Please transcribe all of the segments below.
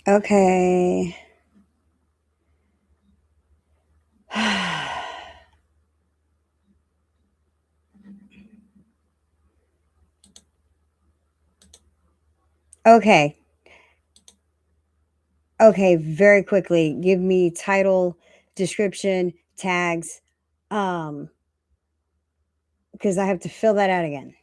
Okay. Okay. Okay, very quickly. Give me title, description, tags, because I have to fill that out again.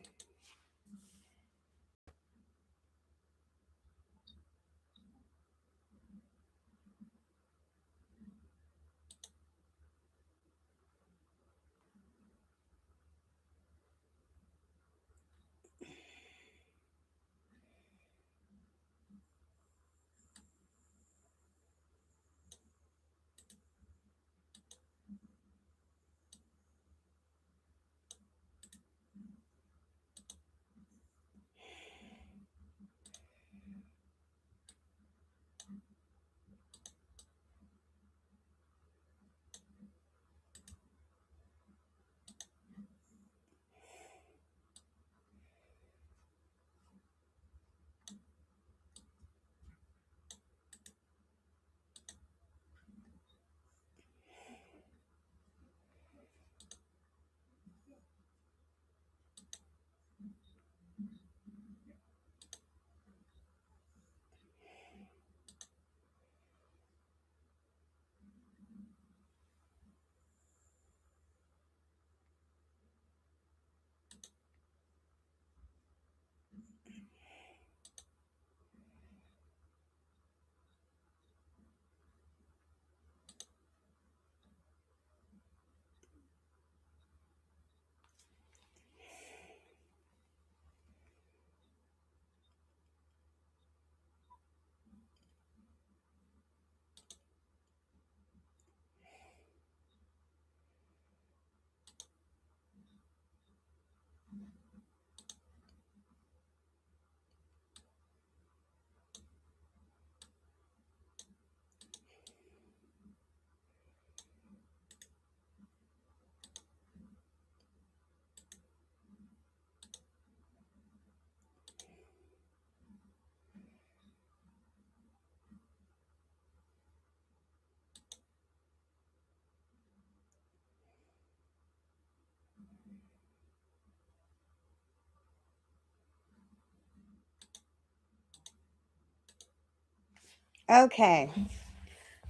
Okay.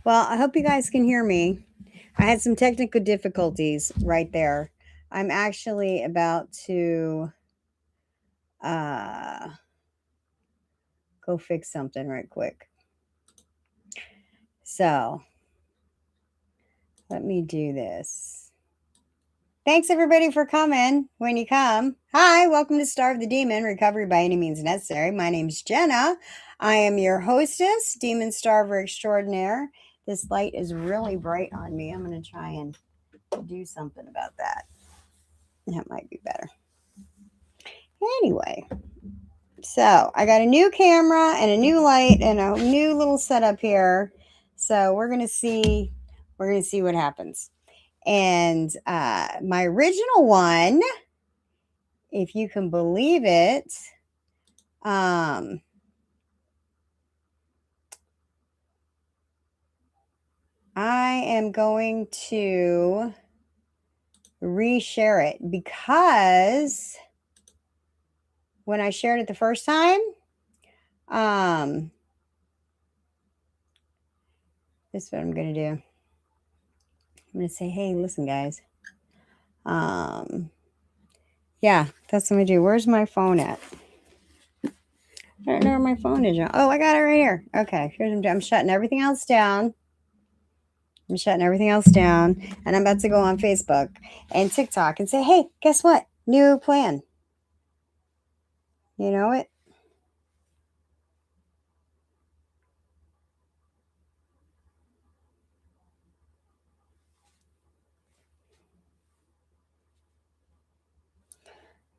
Well, I hope you guys can hear me. I had some technical difficulties right there. I'm actually about to go fix something right quick. So let me do this. Thanks everybody for coming when you come. Hi, welcome to Starve the Demon, Recovery by Any Means Necessary. My name's Jenna. I am your hostess, Demon Starver Extraordinaire. This light is really bright on me. I'm going to try and do something about that. That might be better. Anyway, so I got a new camera and a new light and a new little setup here. So we're going to see what happens. And my original one, if you can believe it, I am going to reshare it because when I shared it the first time, this is what I'm going to do. I'm going to say, hey, listen, guys. Yeah, that's what I do. Where's my phone at? I don't know where my phone is. Oh, I got it right here. Okay, here's I'm shutting everything else down. I'm shutting everything else down, and I'm about to go on Facebook and TikTok and say, hey, guess what? New plan. You know it?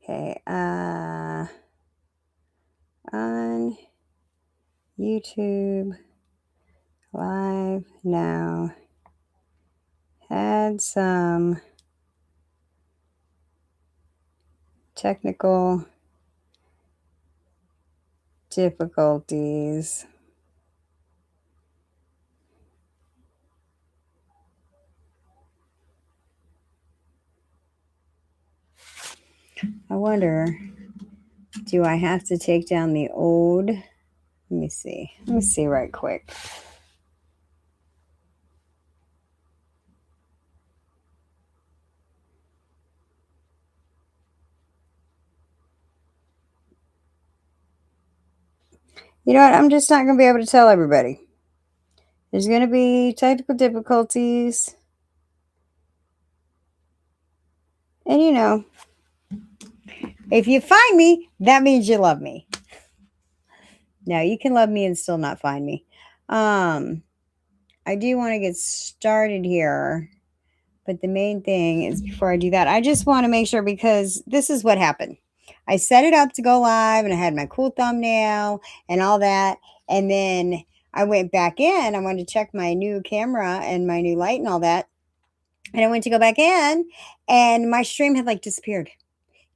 Okay, on YouTube live now. Had some technical difficulties. I wonder, do I have to take down the old? Let me see. Let me see right quick. You know what? I'm just not going to be able to tell everybody. There's going to be technical difficulties. And you know, if you find me, that means you love me. Now, you can love me and still not find me. I do want to get started here. But the main thing is, before I do that, I just want to make sure, because this is what happened. I set it up to go live and I had my cool thumbnail and all that. And then I went back in. I wanted to check my new camera and my new light and all that. And I went to go back in and my stream had like disappeared.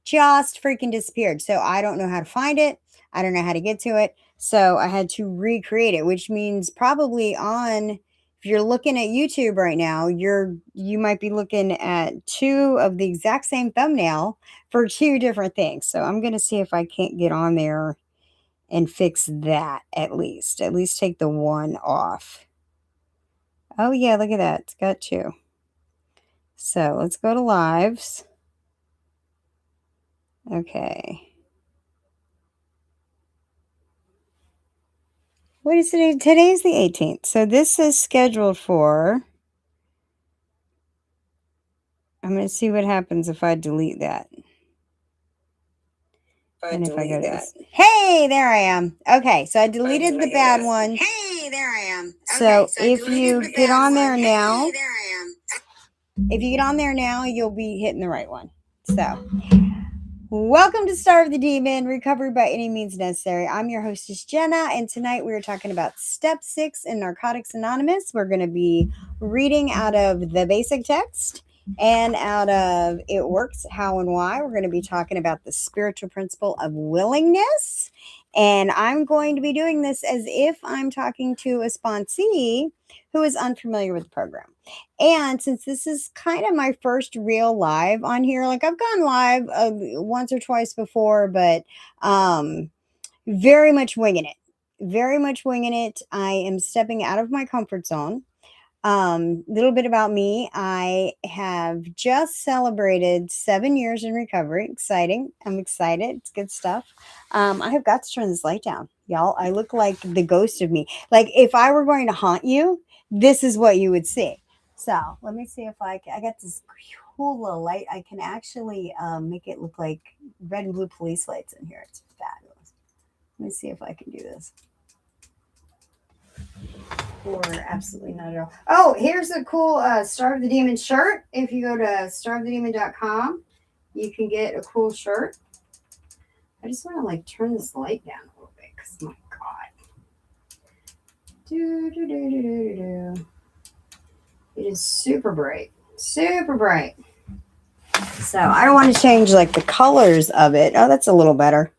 Just freaking disappeared. So I don't know how to find it. I don't know how to get to it. So I had to recreate it, which means probably on, if you're looking at YouTube right now, you might be looking at two of the exact same thumbnail for two different things. So I'm going to see if I can't get on there and fix that at least take the one off. Oh yeah, look at that. It's got two. So let's go to lives. Okay. What is today? Today's the 18th. So this is scheduled for, I'm going to see what happens if I delete that. And if I go to this. Hey, there I am. Okay, so I deleted the bad one. Hey, there I am. So if you get on there now, if you get on there now, you'll be hitting the right one. So welcome to Starve the Demon, Recovery by Any Means Necessary. I'm your hostess, Jenna, and tonight we're talking about Step 6 in Narcotics Anonymous. We're going to be reading out of the basic text and out of It Works, How and Why. We're going to be talking about the spiritual principle of willingness, and I'm going to be doing this as if I'm talking to a sponsee who is unfamiliar with the program. And since this is kind of my first real live on here, like I've gone live once or twice before, but very much winging it. Very much winging it. I am stepping out of my comfort zone. Little bit about me. I have just celebrated 7 years in recovery. Exciting. I'm excited. It's good stuff. I have got to turn this light down, y'all. I look like the ghost of me. Like if I were going to haunt you, this is what you would see. So let me see if I got this cool little light. I can actually make it look like red and blue police lights in here. It's fabulous. Let me see if I can do this. Or absolutely not at all. Oh, here's a cool Starve the Demon shirt. If you go to starvethedemon.com, you can get a cool shirt. I just want to like turn this light down a little bit because my God. It is super bright. Super bright. So I don't want to change like the colors of it. Oh, that's a little better.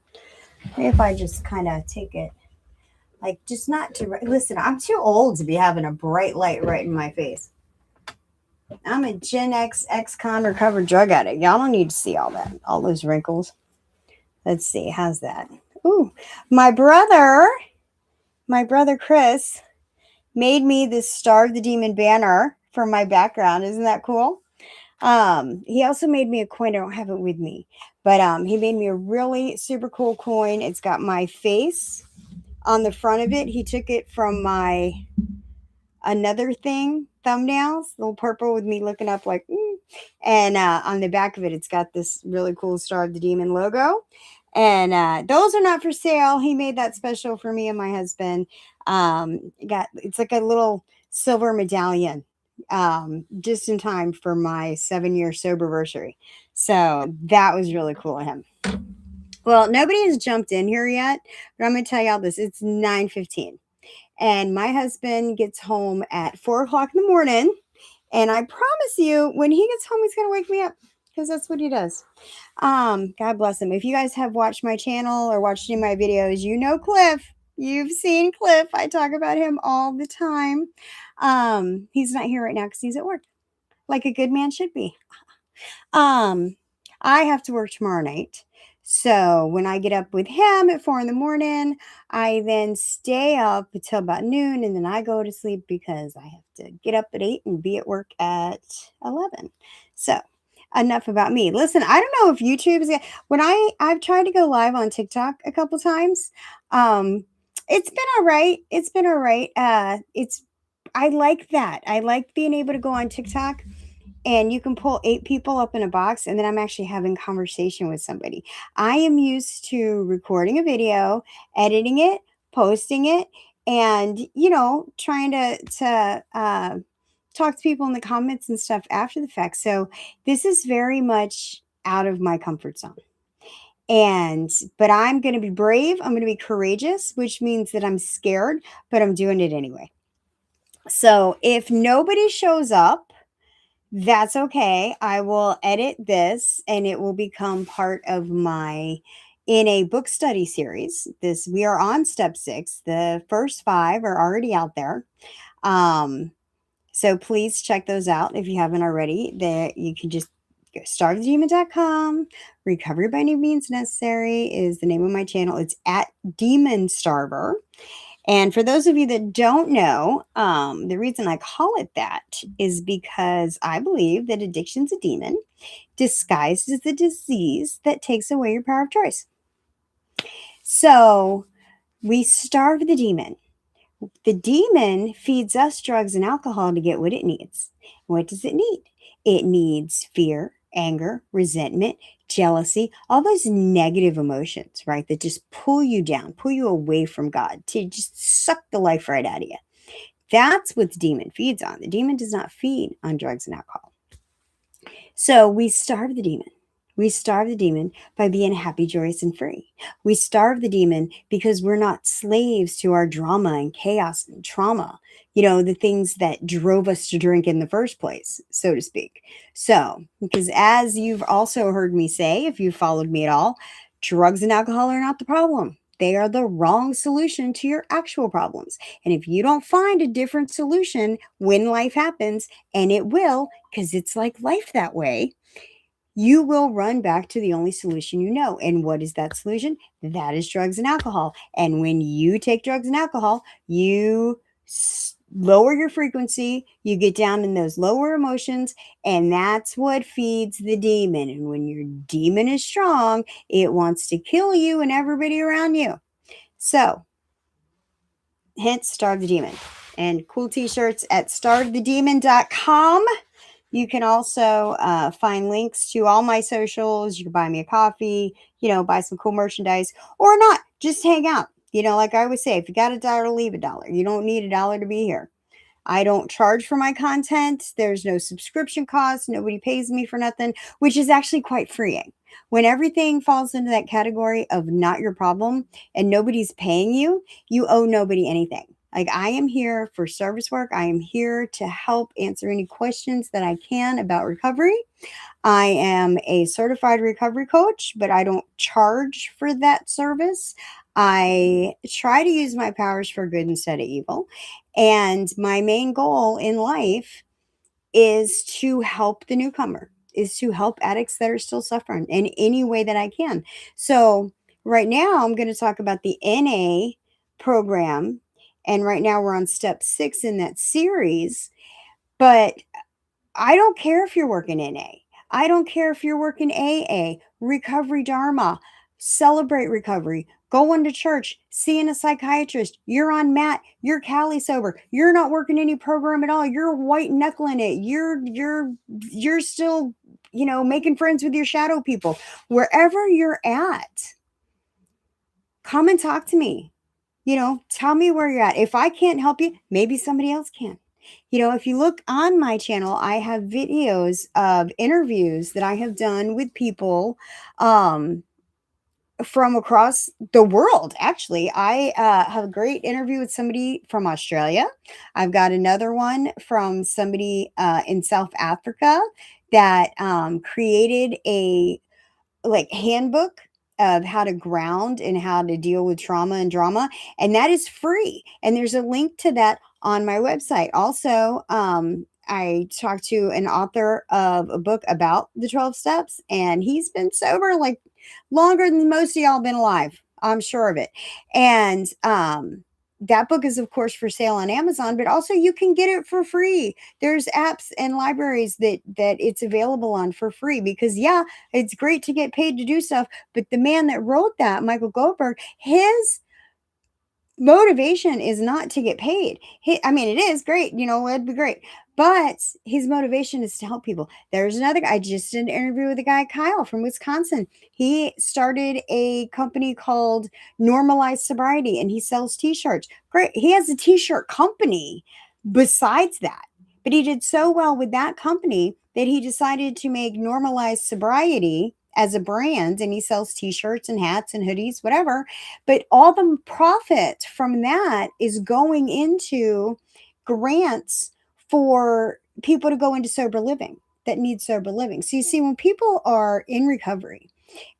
Maybe if I just kind of take it. Like, just not to listen, I'm too old to be having a bright light right in my face. I'm a Gen X ex-con recovered drug addict. Y'all don't need to see all that, all those wrinkles. Let's see, how's that? Ooh, my brother Chris made me this Starve the Demon banner for my background. Isn't that cool? He also made me a coin. I don't have it with me, but he made me a really super cool coin. It's got my face on the front of it. He took it from my another thing thumbnails, little purple with me looking up like, and on the back of it, it's got this really cool Star of the Demon logo. And those are not for sale. He made that special for me and my husband. It's like a little silver medallion, just in time for my 7-year sober anniversary. So that was really cool of him. Well, nobody has jumped in here yet, but I'm going to tell you all this. It's 9:15. And my husband gets home at 4 o'clock in the morning. And I promise you, when he gets home, he's going to wake me up because that's what he does. God bless him. If you guys have watched my channel or watched any of my videos, you know Cliff. You've seen Cliff. I talk about him all the time. He's not here right now because he's at work, like a good man should be. I have to work tomorrow night. So when I get up with him at 4 in the morning, I then stay up until about noon and then I go to sleep because I have to get up at 8 and be at work at 11. So enough about me. Listen, I don't know if YouTube's when I've tried to go live on TikTok a couple times. It's been all right. It's been all right. I like that. I like being able to go on TikTok and you can pull 8 people up in a box and then I'm actually having conversation with somebody. I am used to recording a video, editing it, posting it, and trying to talk to people in the comments and stuff after the fact. So this is very much out of my comfort zone. But I'm going to be brave, I'm going to be courageous, which means that I'm scared, but I'm doing it anyway. So if nobody shows up, that's okay. I will edit this and it will become part of my in a book study series. We are on step 6. The first 5 are already out there. So please check those out if you haven't already. You can just go starvethedemon.com. Recovery by Any Means Necessary is the name of my channel. It's at Demon Starver. And for those of you that don't know, the reason I call it that is because I believe that addiction's a demon disguised as a disease that takes away your power of choice. So we starve the demon. The demon feeds us drugs and alcohol to get what it needs. What does it need? It needs fear, anger, resentment, jealousy, all those negative emotions, right? That just pull you down, pull you away from God, to just suck the life right out of you. That's what the demon feeds on. The demon does not feed on drugs and alcohol. So we starve the demon. We starve the demon by being happy, joyous, and free. We starve the demon because we're not slaves to our drama and chaos and trauma, the things that drove us to drink in the first place, so to speak. So, because as you've also heard me say, if you followed me at all, drugs and alcohol are not the problem. They are the wrong solution to your actual problems. And if you don't find a different solution when life happens, and it will, because it's like life that way, you will run back to the only solution you know. And what is that solution? That is drugs and alcohol. And when you take drugs and alcohol, you lower your frequency, you get down in those lower emotions, and that's what feeds the demon. And when your demon is strong, it wants to kill you and everybody around you. So, hence Starve the Demon. And cool t-shirts at starvethedemon.com. You can also find links to all my socials. You can buy me a coffee, buy some cool merchandise, or not. Just hang out. Like I always say, if you got $1, leave $1. You don't need $1 to be here. I don't charge for my content. There's no subscription cost. Nobody pays me for nothing, which is actually quite freeing. When everything falls into that category of not your problem and nobody's paying you, you owe nobody anything. Like, I am here for service work. I am here to help answer any questions that I can about recovery. I am a certified recovery coach, but I don't charge for that service. I try to use my powers for good instead of evil. And my main goal in life is to help the newcomer, is to help addicts that are still suffering in any way that I can. So right now I'm going to talk about the NA program. And right now we're on step 6 in that series. But I don't care if you're working NA. I don't care if you're working AA, recovery dharma, celebrate recovery, going to church, seeing a psychiatrist, you're on mat, you're Cali sober, you're not working any program at all, you're white knuckling it, you're still, making friends with your shadow people. Wherever you're at, come and talk to me. Tell me where you're at. If I can't help you, maybe somebody else can. If you look on my channel, I have videos of interviews that I have done with people from across the world. Actually, I have a great interview with somebody from Australia. I've got another one from somebody in South Africa that created a handbook of how to ground and how to deal with trauma and drama, and that is free, and there's a link to that on my website. Also, I talked to an author of a book about the 12 steps, and he's been sober like longer than most of y'all been alive, I'm sure of it. And that book is of course for sale on Amazon, but also you can get it for free. There's apps and libraries that it's available on for free, because yeah, it's great to get paid to do stuff, but the man that wrote that, Michael Goldberg, his motivation is not to get paid. I mean, it is great, it'd be great, but his motivation is to help people. There's another guy. I just did an interview with a guy, Kyle from Wisconsin. He started a company called Normalized Sobriety, and he sells t-shirts. Great. He has a t-shirt company besides that, but he did so well with that company that he decided to make Normalized Sobriety as a brand, and he sells t-shirts and hats and hoodies, whatever. But all the profit from that is going into grants for people to go into sober living that need sober living. So you see, when people are in recovery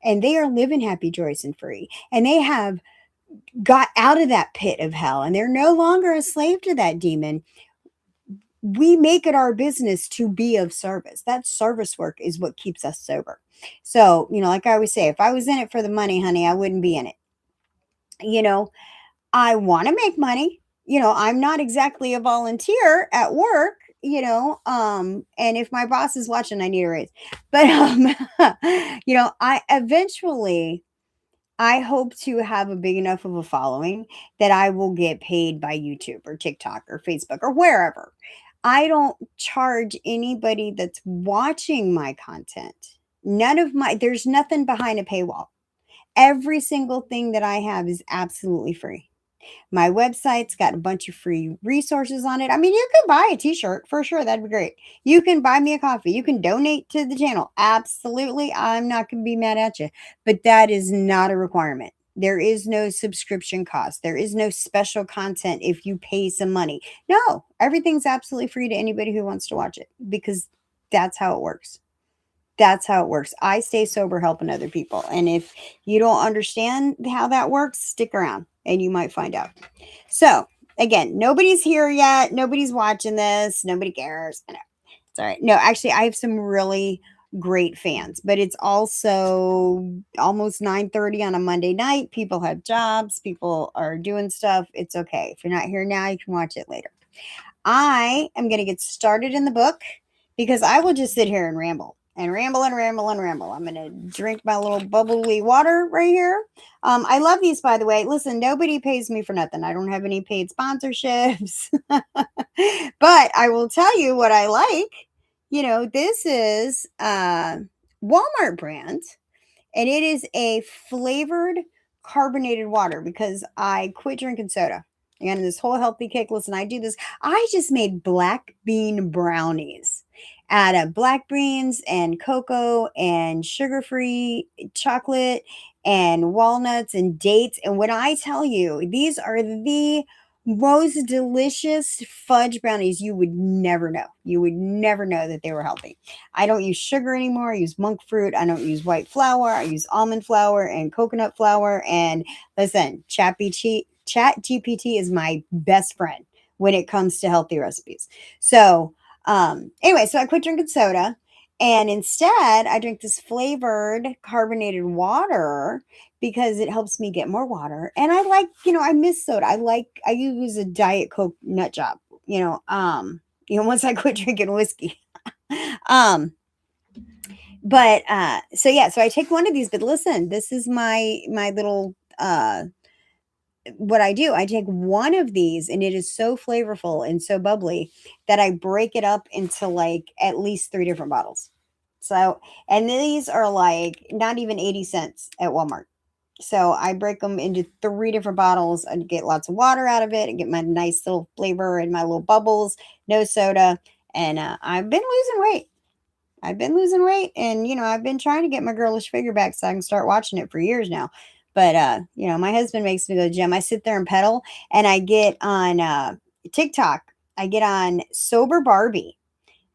and they are living happy, joyous, and free, and they have got out of that pit of hell and they're no longer a slave to that demon, we make it our business to be of service. That service work is what keeps us sober. So, like I always say, if I was in it for the money, honey, I wouldn't be in it. I want to make money. I'm not exactly a volunteer at work, and if my boss is watching, I need a raise. But, I hope to have a big enough of a following that I will get paid by YouTube or TikTok or Facebook or wherever. I don't charge anybody that's watching my content. There's nothing behind a paywall. Every single thing that I have is absolutely free. My website's got a bunch of free resources on it. I mean, you can buy a t-shirt for sure. That'd be great. You can buy me a coffee. You can donate to the channel. Absolutely. I'm not going to be mad at you, but that is not a requirement. There is no subscription cost. There is no special content if you pay some money. No, everything's absolutely free to anybody who wants to watch it, because that's how it works. That's how it works. I stay sober helping other people. And if you don't understand how that works, stick around and you might find out. So again, nobody's here yet. Nobody's watching this. Nobody cares. I know. It's all right. No, actually, I have some really great fans, but it's also almost 9:30 on a Monday night. People have jobs. People are doing stuff. It's okay. If you're not here now, you can watch it later. I am going to get started in the book, because I will just sit here and ramble. And ramble and ramble and ramble. I'm going to drink my little bubbly water right here. I love these, by the way. Listen, nobody pays me for nothing. I don't have any paid sponsorships. But I will tell you what I like. This is Walmart brand. And it is a flavored carbonated water, because I quit drinking soda. And this whole healthy kick. Listen, I do this. I just made black bean brownies out of black beans and cocoa and sugar-free chocolate and walnuts and dates. And when I tell you, these are the most delicious fudge brownies, you would never know. You would never know that they were healthy. I don't use sugar anymore. I use monk fruit. I don't use white flour. I use almond flour and coconut flour. And listen, ChatGPT is my best friend when it comes to healthy recipes. So anyway, so I quit drinking soda, and instead I drink this flavored carbonated water, because it helps me get more water. And I like, I miss soda. I use a Diet Coke nut job, once I quit drinking whiskey. um, but so yeah, so I take one of these, but listen, this is my little what I do. I take one of these and it is so flavorful and so bubbly that I break it up into like at least three different bottles. So, and these are like not even 80 cents at Walmart. So I break them into three different bottles and get lots of water out of it and get my nice little flavor and my little bubbles, no soda. And I've been losing weight. I've been losing weight and, I've been trying to get my girlish figure back so I can start watching it for years now. But, my husband makes me go to the gym. I sit there and pedal and I get on TikTok. I get on Sober Barbie.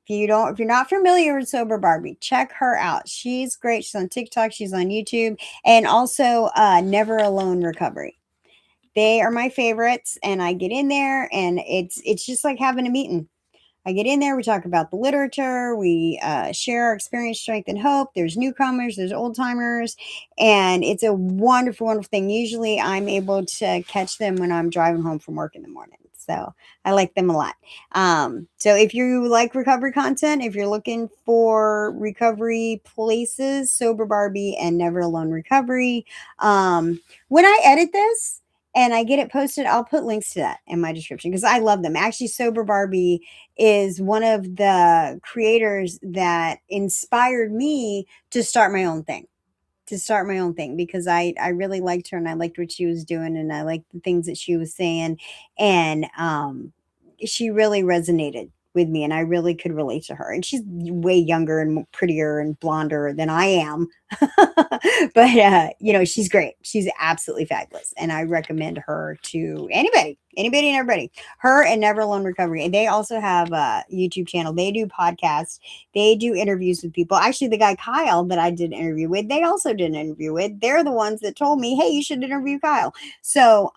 If you're not familiar with Sober Barbie, check her out. She's great. She's on TikTok. She's on YouTube and also Never Alone Recovery. They are my favorites. And I get in there and it's just like having a meeting. I get in there, we talk about the literature, we share our experience, strength, and hope. There's newcomers, there's old timers, and it's a wonderful, wonderful thing. Usually I'm able to catch them when I'm driving home from work in the morning. So I like them a lot. So if you like recovery content, if you're looking for recovery places, Sober Barbie and Never Alone Recovery. When I edit this, and I get it posted, I'll put links to that in my description because I love them. Actually, Sober Barbie is one of the creators that inspired me to start my own thing. Because I really liked her and I liked what she was doing and I liked the things that she was saying and she really resonated with me and I really could relate to her. And she's way younger and prettier and blonder than I am. But she's great. She's absolutely fabulous. And I recommend her to anybody and everybody. Her and Never Alone Recovery. And they also have a YouTube channel. They do podcasts. They do interviews with people. Actually, the guy Kyle that I did an interview with, they also did an interview with. They're the ones that told me, hey, you should interview Kyle. So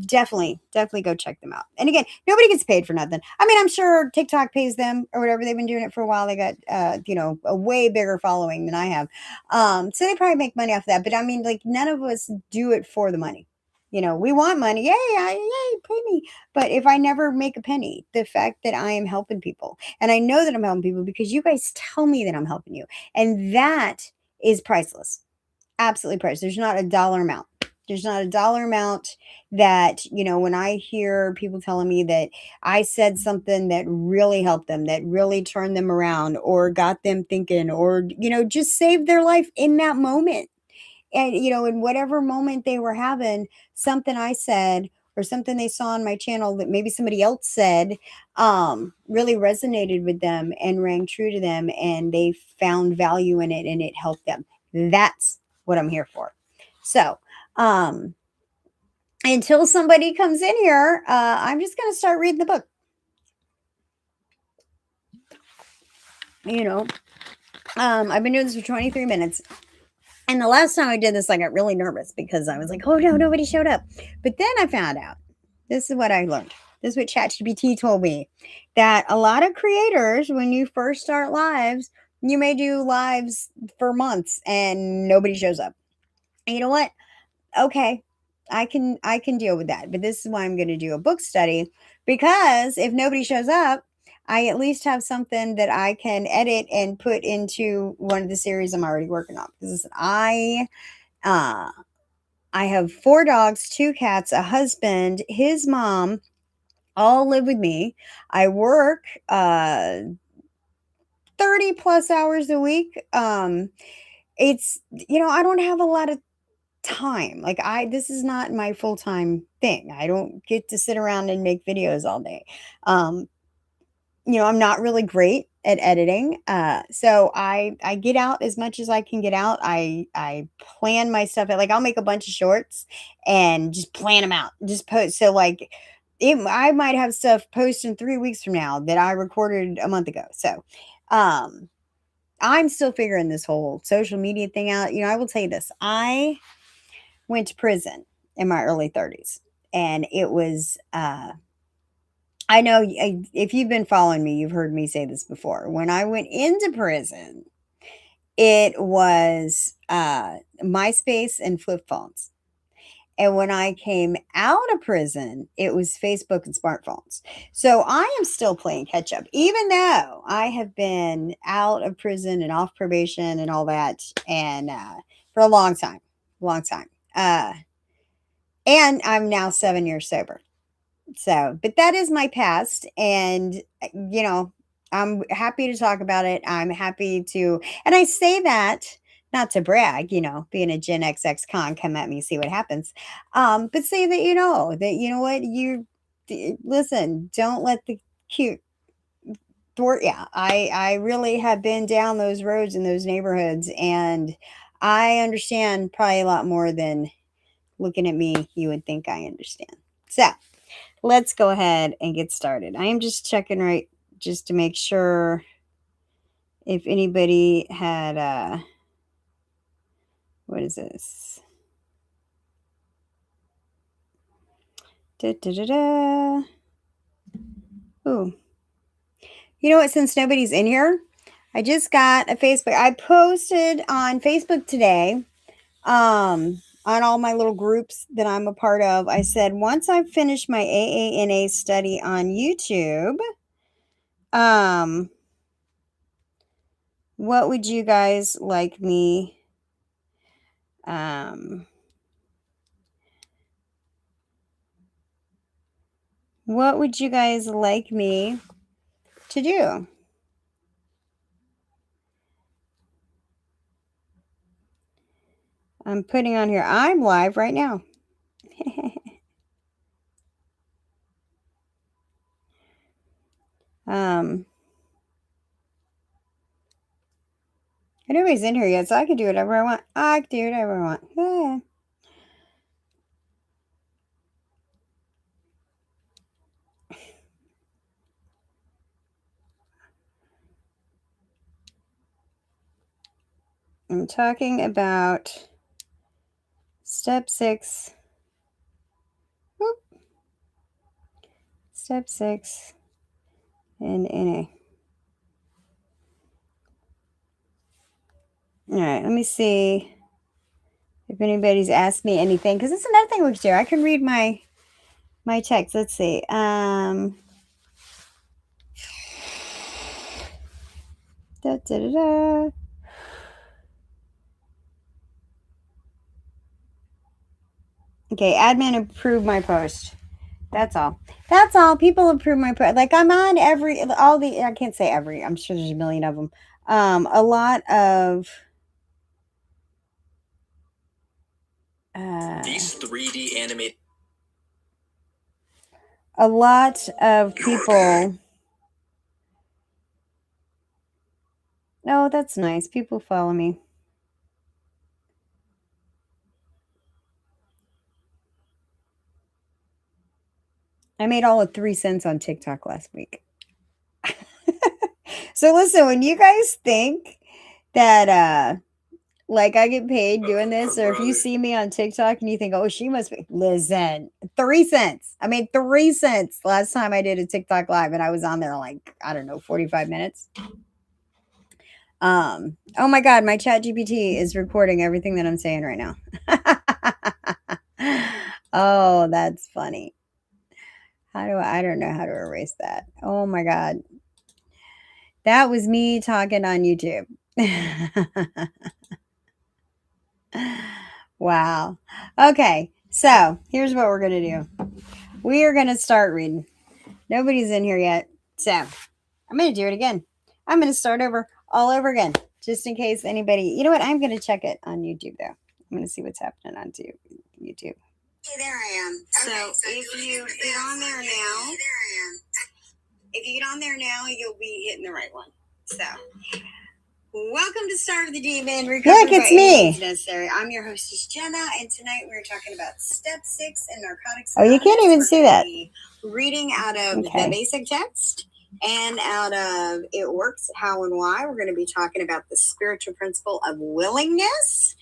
definitely go check them out. And again, nobody gets paid for nothing. I mean, I'm sure TikTok pays them or whatever. They've been doing it for a while. They got a way bigger following than I have. So they probably make money off that. But I mean, like none of us do it for the money. We want money. Yay, pay me. But if I never make a penny, the fact that I am helping people and I know that I'm helping people because you guys tell me that I'm helping you. And that is priceless. Absolutely priceless. There's not a dollar amount. There's not a dollar amount that, when I hear people telling me that I said something that really helped them, that really turned them around or got them thinking or, just saved their life in that moment. And, in whatever moment they were having, something I said or something they saw on my channel that maybe somebody else said really resonated with them and rang true to them and they found value in it and it helped them. That's what I'm here for. So, until somebody comes in here, I'm just going to start reading the book. I've been doing this for 23 minutes. And the last time I did this, I got really nervous because I was like, oh no, nobody showed up. But then I found out, this is what I learned. This is what ChatGPT told me, that a lot of creators, when you first start lives, you may do lives for months and nobody shows up. And you know what? Okay, I can deal with that. But this is why I'm going to do a book study, because if nobody shows up, I at least have something that I can edit and put into one of the series I'm already working on. Because I have 4 dogs, 2 cats, a husband, his mom, all live with me. I work 30 plus hours a week. It's I don't have a lot of time. Like this is not my full-time thing. I don't get to sit around and make videos all day. I'm not really great at editing. So I get out as much as I can get out. I plan my stuff. Like I'll make a bunch of shorts and just plan them out. Just post. So like I might have stuff posted 3 weeks from now that I recorded a month ago. So I'm still figuring this whole social media thing out. I will tell you this. I went to prison in my early 30s and it was I know if you've been following me, you've heard me say this before. When I went into prison, it was MySpace and flip phones. And when I came out of prison, it was Facebook and smartphones. So I am still playing catch up, even though I have been out of prison and off probation and all that, and for a long time, long time. And I'm now 7 years sober. So, but that is my past. And, I'm happy to talk about it. I'm happy to, and I say that not to brag, being a Gen XX con, come at me, see what happens. But say that, you know what, listen, don't let the cute door. Yeah, I really have been down those roads in those neighborhoods, and I understand probably a lot more than looking at me, you would think I understand. So let's go ahead and get started. I am just checking just to make sure if anybody had, what is this? Da, da, da, da. Ooh. You know what? Since nobody's in here, I just got a Facebook. I posted on Facebook today, on all my little groups that I'm a part of. I said, once I finish my AANA study on YouTube, what would you guys like me, what would you guys like me to do? I'm putting on here, I'm live right now. Nobody's in here yet, so I can do whatever I want. I can do whatever I want. Yeah. I'm talking about step 6. Whoop. Step 6 in NA. All right, let me see if anybody's asked me anything, because it's another thing we can do. I can read my text. Let's see. Da, da, da, da. Okay, admin approved my post. That's all. That's all. People approve my post. Like, I'm on I can't say every, I'm sure there's a million of them. A lot of these 3D animated. A lot of people. Oh, that's nice. People follow me. I made all of 3 cents on TikTok last week. So listen, when you guys think that like I get paid doing this, or if you see me on TikTok and you think, oh, she must be, listen, 3 cents. I made 3 cents last time I did a TikTok live, and I was on there like, I don't know, 45 minutes. Oh my God, my chat GPT is recording everything that I'm saying right now. Oh, that's funny. I don't know how to erase that. Oh my God. That was me talking on YouTube. Wow. Okay. So here's what we're going to do. We are going to start reading. Nobody's in here yet. So I'm going to do it again. I'm going to start all over again, just in case anybody, you know what? I'm going to check it on YouTube though. I'm going to see what's happening on YouTube. Okay, there I am. So if you get on there now, you'll be hitting the right one. So, welcome to Starve the Demon. Recovery Look, it's me. Necessary. I'm your hostess, Jenna, and tonight we're talking about Step 6 in Narcotics Anonymous. Oh, you can't even see that. Reading out of the basic text and out of It Works, How and Why. We're going to be talking about the spiritual principle of willingness.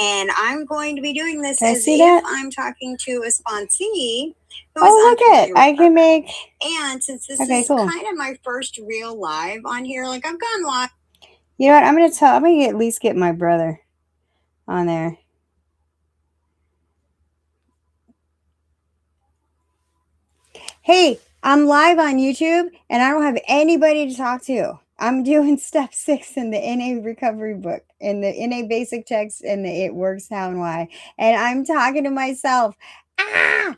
And I'm going to be doing this as if I'm talking to a sponsee. Oh, look at I can make. And since this is kind of my first real live on here, like I've gone live. You know what? I'm going to at least get my brother on there. Hey, I'm live on YouTube and I don't have anybody to talk to. I'm doing step 6 in the NA recovery book, in the NA basic text, and the It Works How and Why. And I'm talking to myself. Ah!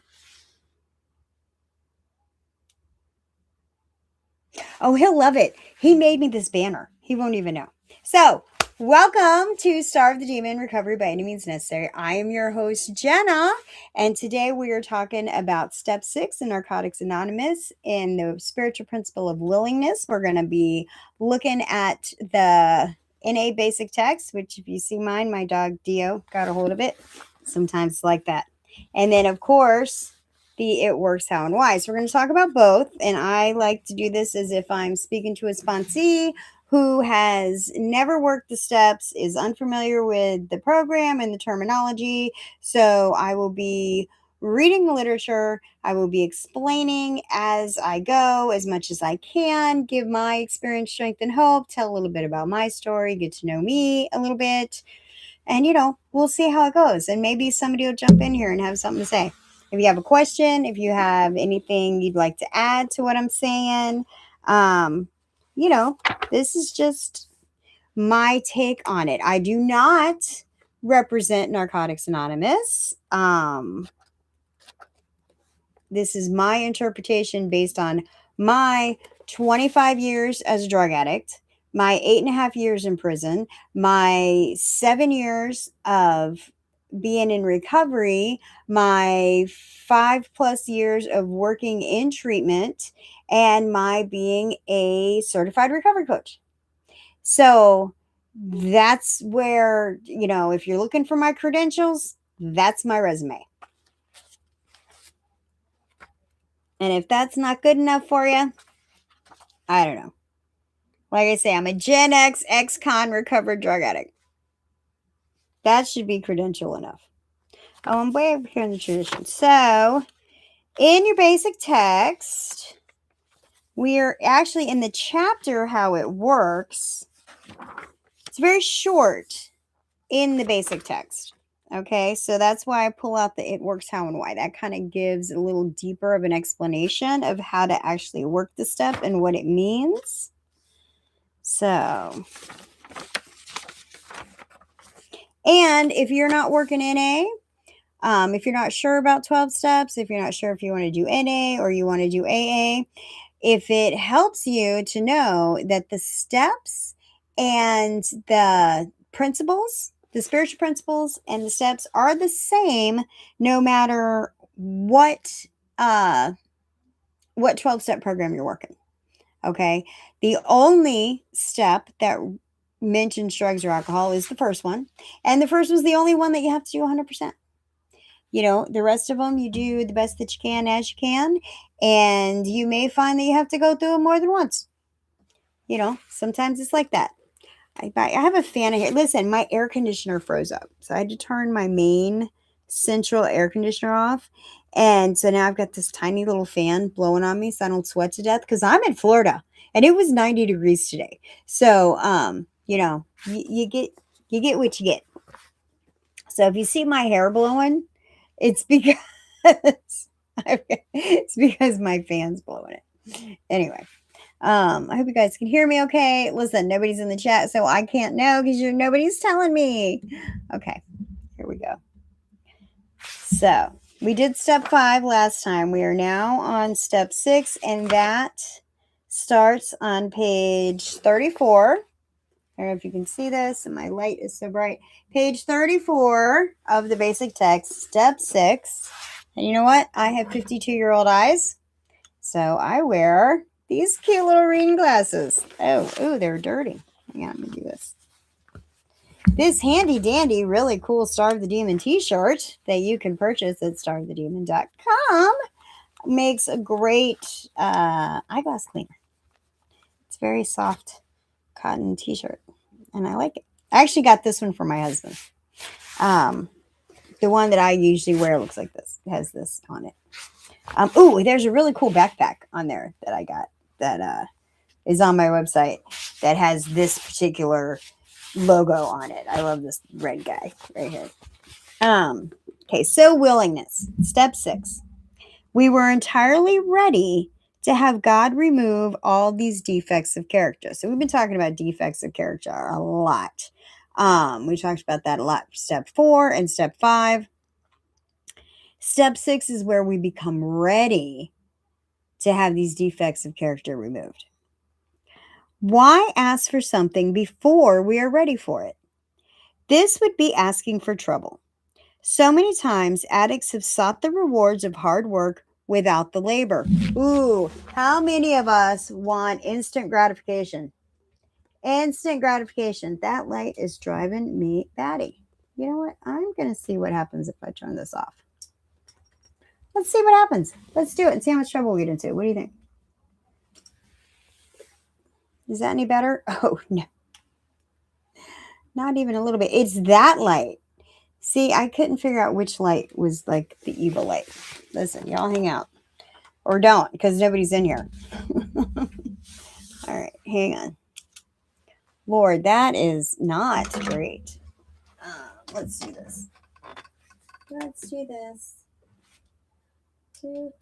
Oh, he'll love it. He made me this banner. He won't even know. So, welcome to Starve the Demon Recovery by Any Means Necessary. I am your host, Jenna, and today we are talking about step 6 in Narcotics Anonymous in the spiritual principle of willingness. We're going to be looking at the NA basic text, which, if you see mine, my dog Dio got a hold of it. Sometimes it's like that. And then, of course, the It Works How and Why. So we're going to talk about both. And I like to do this as if I'm speaking to a sponsee who has never worked the steps, is unfamiliar with the program and the terminology. So I will be reading the literature. I will be explaining as I go as much as I can, give my experience, strength, and hope, tell a little bit about my story, get to know me a little bit. And, we'll see how it goes. And maybe somebody will jump in here and have something to say. If you have a question, if you have anything you'd like to add to what I'm saying, this is just my take on it. I do not represent Narcotics Anonymous. This is my interpretation based on my 25 years as a drug addict, my 8.5 years in prison, my 7 years of being in recovery, my 5+ years of working in treatment, and my being a certified recovery coach. So that's where, if you're looking for my credentials, that's my resume. And if that's not good enough for you, I don't know. Like I say, I'm a Gen X ex-con recovered drug addict. That should be credential enough. Oh, I'm way over here in the tradition. So, in your basic text, we are actually in the chapter How It Works. It's very short in the basic text. Okay, so that's why I pull out the It Works How and Why. That kind of gives a little deeper of an explanation of how to actually work the step and what it means. So, and if you're not working NA, if you're not sure about 12 steps, if you're not sure if you want to do NA or you want to do AA, if it helps you to know that the steps and the principles, the spiritual principles and the steps are the same no matter what 12-step program you're working. Okay. The only step that mentions drugs or alcohol is the first one. And the first one's the only one that you have to do 100%. The rest of them, you do the best that you can as you can. And you may find that you have to go through them more than once. Sometimes it's like that. I have a fan in here. Listen, my air conditioner froze up. So I had to turn my main central air conditioner off. And so now I've got this tiny little fan blowing on me so I don't sweat to death because I'm in Florida and it was 90 degrees today. So, you get what you get. So if you see my hair blowing, it's because my fan's blowing it. Anyway. I hope you guys can hear me okay. Listen, nobody's in the chat, so I can't know because nobody's telling me. Okay, here we go. So we did step 5 last time. We are now on step 6, and that starts on page 34. I don't know if you can see this, and my light is so bright. Page 34 of the basic text, step 6. And you know what? I have 52-year-old eyes, so I wear these cute little reading glasses. Oh, they're dirty. Hang on, let me do this. This handy dandy, really cool Starve the Demon t-shirt that you can purchase at starvethedemon.com makes a great eyeglass cleaner. It's very soft cotton t-shirt, and I like it. I actually got this one for my husband. The one that I usually wear looks like this. It has this on it. There's a really cool backpack on there that I got that is on my website that has this particular logo on it. I love this red guy right here. Okay, so willingness. Step 6. We were entirely ready to have God remove all these defects of character. So we've been talking about defects of character a lot. We talked about that a lot. Step 4 and step 5. Step 6 is where we become ready to have these defects of character removed. Why ask for something before we are ready for it? This would be asking for trouble. So many times, addicts have sought the rewards of hard work without the labor. Ooh, how many of us want instant gratification? Instant gratification. That light is driving me batty. You know what? I'm going to see what happens if I turn this off. Let's see what happens. Let's do it and see how much trouble we get into. What do you think? Is that any better? Oh, no. Not even a little bit. It's that light. See, I couldn't figure out which light was like the evil light. Listen, y'all hang out. Or don't, because nobody's in here. All right, hang on. Lord, that is not great. Let's do this. Let's do this. Do.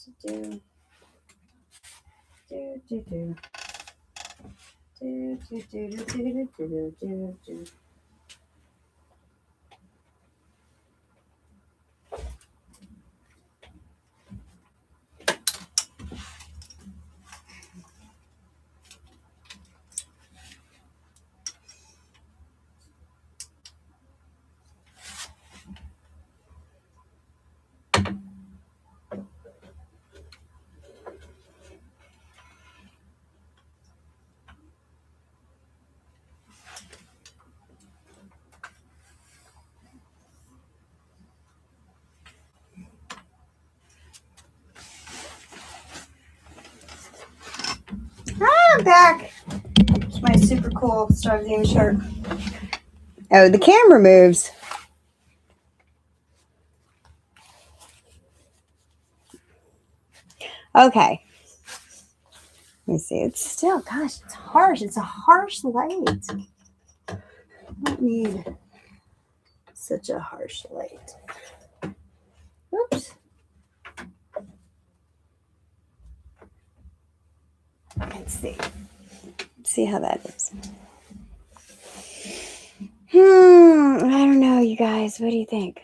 I'm back. It's my super cool Star of the Demon shirt. Oh, the camera moves. Okay. Let me see. It's still, gosh, it's harsh. It's a harsh light. I don't need such a harsh light. Oops. Let's see. Let's see how that is. I don't know, you guys. What do you think?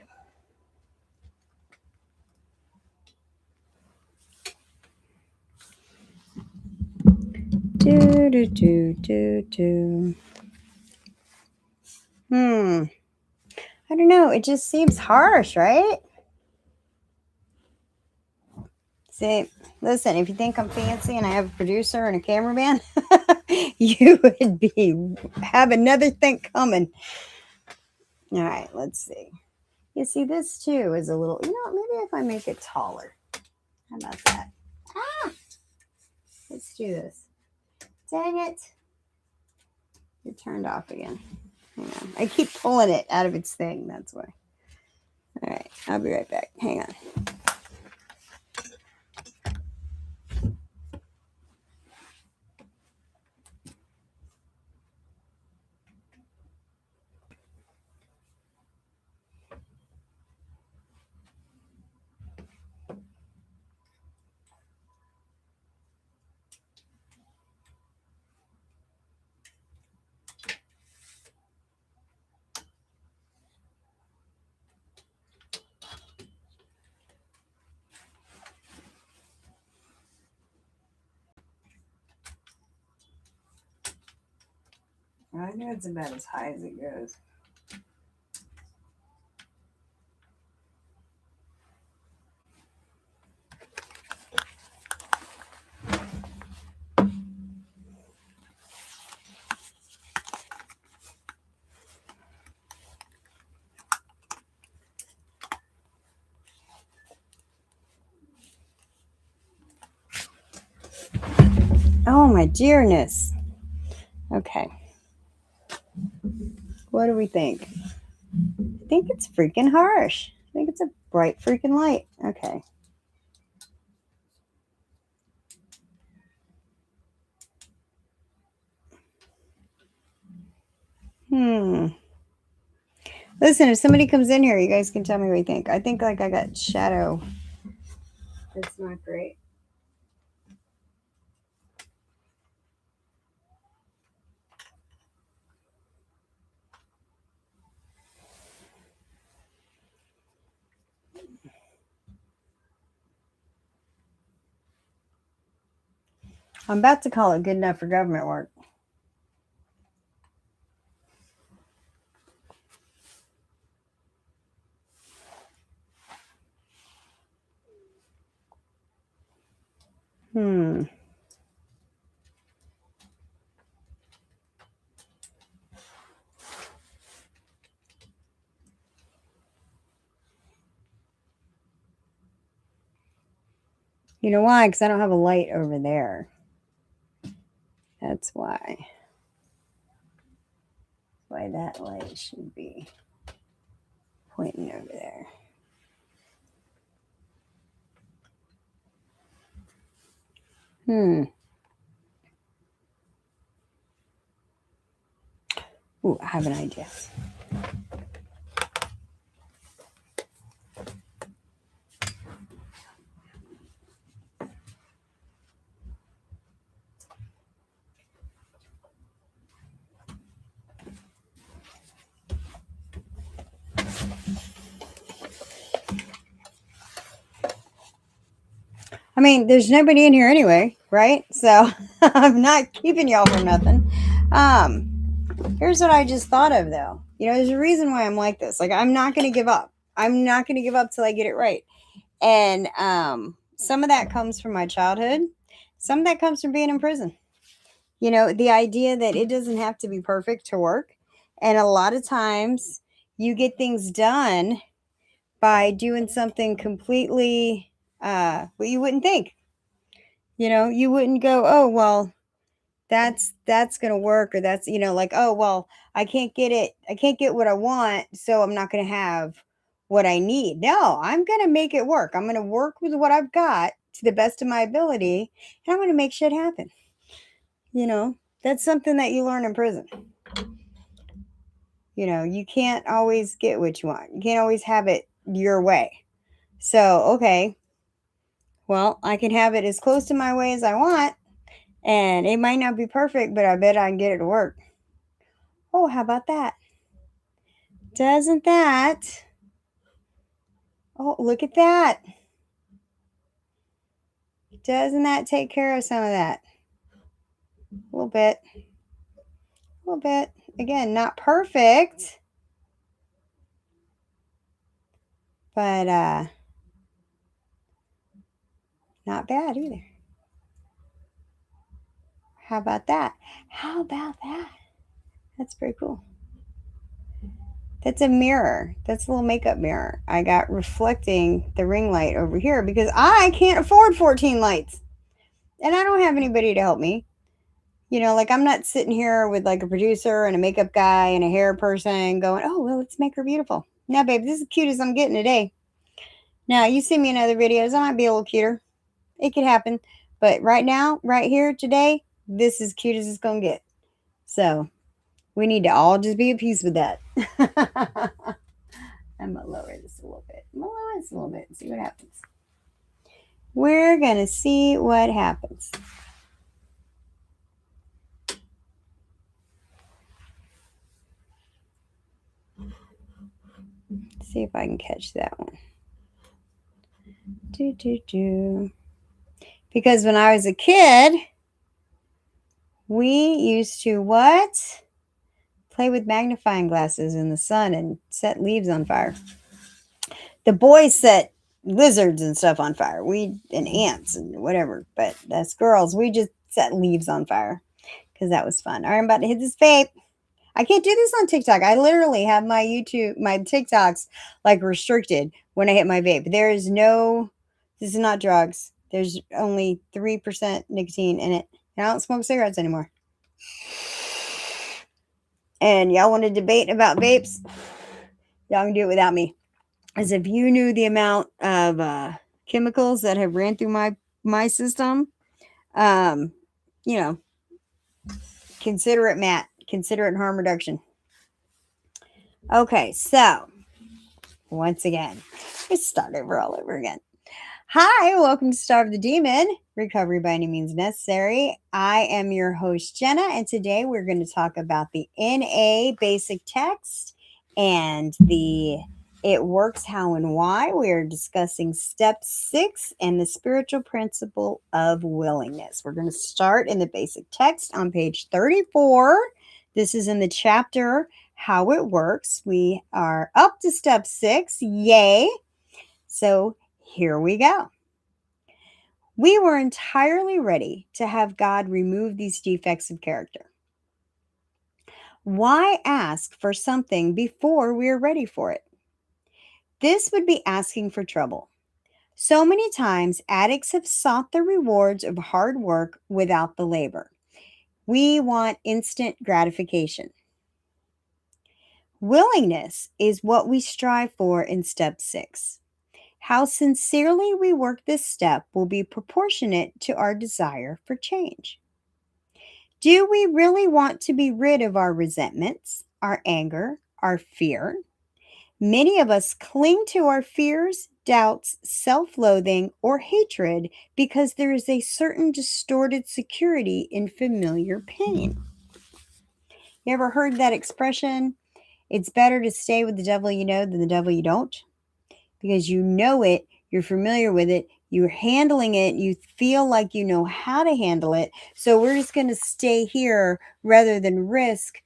I don't know. It just seems harsh, right? See, listen, if you think I'm fancy and I have a producer and a cameraman, you would have another thing coming. All right, let's see. You see, this too is a little, maybe if I make it taller. How about that? Let's do this. Dang it. It turned off again. Hang on. I keep pulling it out of its thing. That's why. All right, I'll be right back. Hang on. I think it's about as high as it goes. Oh, my dearness. Okay. What do we think? I think it's freaking harsh. I think it's a bright freaking light. Okay. Listen, if somebody comes in here, you guys can tell me what you think. I think like I got shadow That's not great. I'm about to call it good enough for government work. You know why? Because I don't have a light over there. That's why. Why that light should be pointing over there. Ooh, I have an idea. I mean, there's nobody in here anyway, right? So I'm not keeping y'all for nothing. Here's what I just thought of, though. You know, there's a reason why I'm like this. Like, I'm not going to give up. I'm not going to give up till I get it right. And some of that comes from my childhood. Some of that comes from being in prison. You know, the idea that it doesn't have to be perfect to work. And a lot of times you get things done by doing something completely what you wouldn't think. You know, you wouldn't go, oh, well, that's going to work, or that's, you know, like, oh, well, I can't get what I want, so I'm not going to have what I need. No, I'm going to make it work. I'm going to work with what I've got to the best of my ability, and I'm going to make shit happen. You know, that's something that you learn in prison. You know, you can't always get what you want. You can't always have it your way. So, okay, well, I can have it as close to my way as I want, and it might not be perfect, but I bet I can get it to work. Oh, how about that? Doesn't that? Oh, look at that. Doesn't that take care of some of that? A little bit. A little bit. Again, not perfect, but not bad either. How about that? How about that? That's pretty cool. That's a mirror. That's a little makeup mirror. I got reflecting the ring light over here because I can't afford 14 lights. And I don't have anybody to help me. You know, like, I'm not sitting here with like a producer and a makeup guy and a hair person going, oh, well, let's make her beautiful. Now, babe, this is cute as I'm getting today. Now, you see me in other videos, I might be a little cuter. It could happen. But right now, right here today, this is cute as it's going to get. So we need to all just be at peace with that. I'm going to lower this a little bit. I'm going to lower this a little bit and see what happens. We're going to see what happens. See if I can catch that one. Because when I was a kid, we used to what? Play with magnifying glasses in the sun and set leaves on fire. The boys set lizards and stuff on fire. And ants and whatever. But us girls, we just set leaves on fire because that was fun. All right, I'm about to hit this vape. I can't do this on TikTok. I literally have my TikToks like restricted when I hit my vape. This is not drugs. There's only 3% nicotine in it. And I don't smoke cigarettes anymore. And y'all want to debate about vapes? Y'all can do it without me. As if you knew the amount of chemicals that have ran through my system, you know, consider it MAT. Consider it harm reduction. Okay, so once again, let's start over all over again. Hi, welcome to Starve the Demon, Recovery by Any Means Necessary. I am your host, Jenna, and today we're going to talk about the NA basic text and the It Works How and Why. We are discussing step 6 and the spiritual principle of willingness. We're going to start in the basic text on page 34. This is in the chapter How It Works. We are up to step 6. Yay! So here we go. We were entirely ready to have God remove these defects of character. Why ask for something before we are ready for it? This would be asking for trouble. So many times, addicts have sought the rewards of hard work without the labor. We want instant gratification. Willingness is what we strive for in step 6. How sincerely we work this step will be proportionate to our desire for change. Do we really want to be rid of our resentments, our anger, our fear? Many of us cling to our fears, doubts, self loathing, or hatred because there is a certain distorted security in familiar pain. You ever heard that expression? It's better to stay with the devil you know than the devil you don't, because you know it, you're familiar with it, you're handling it, you feel like you know how to handle it. So we're just going to stay here rather than risk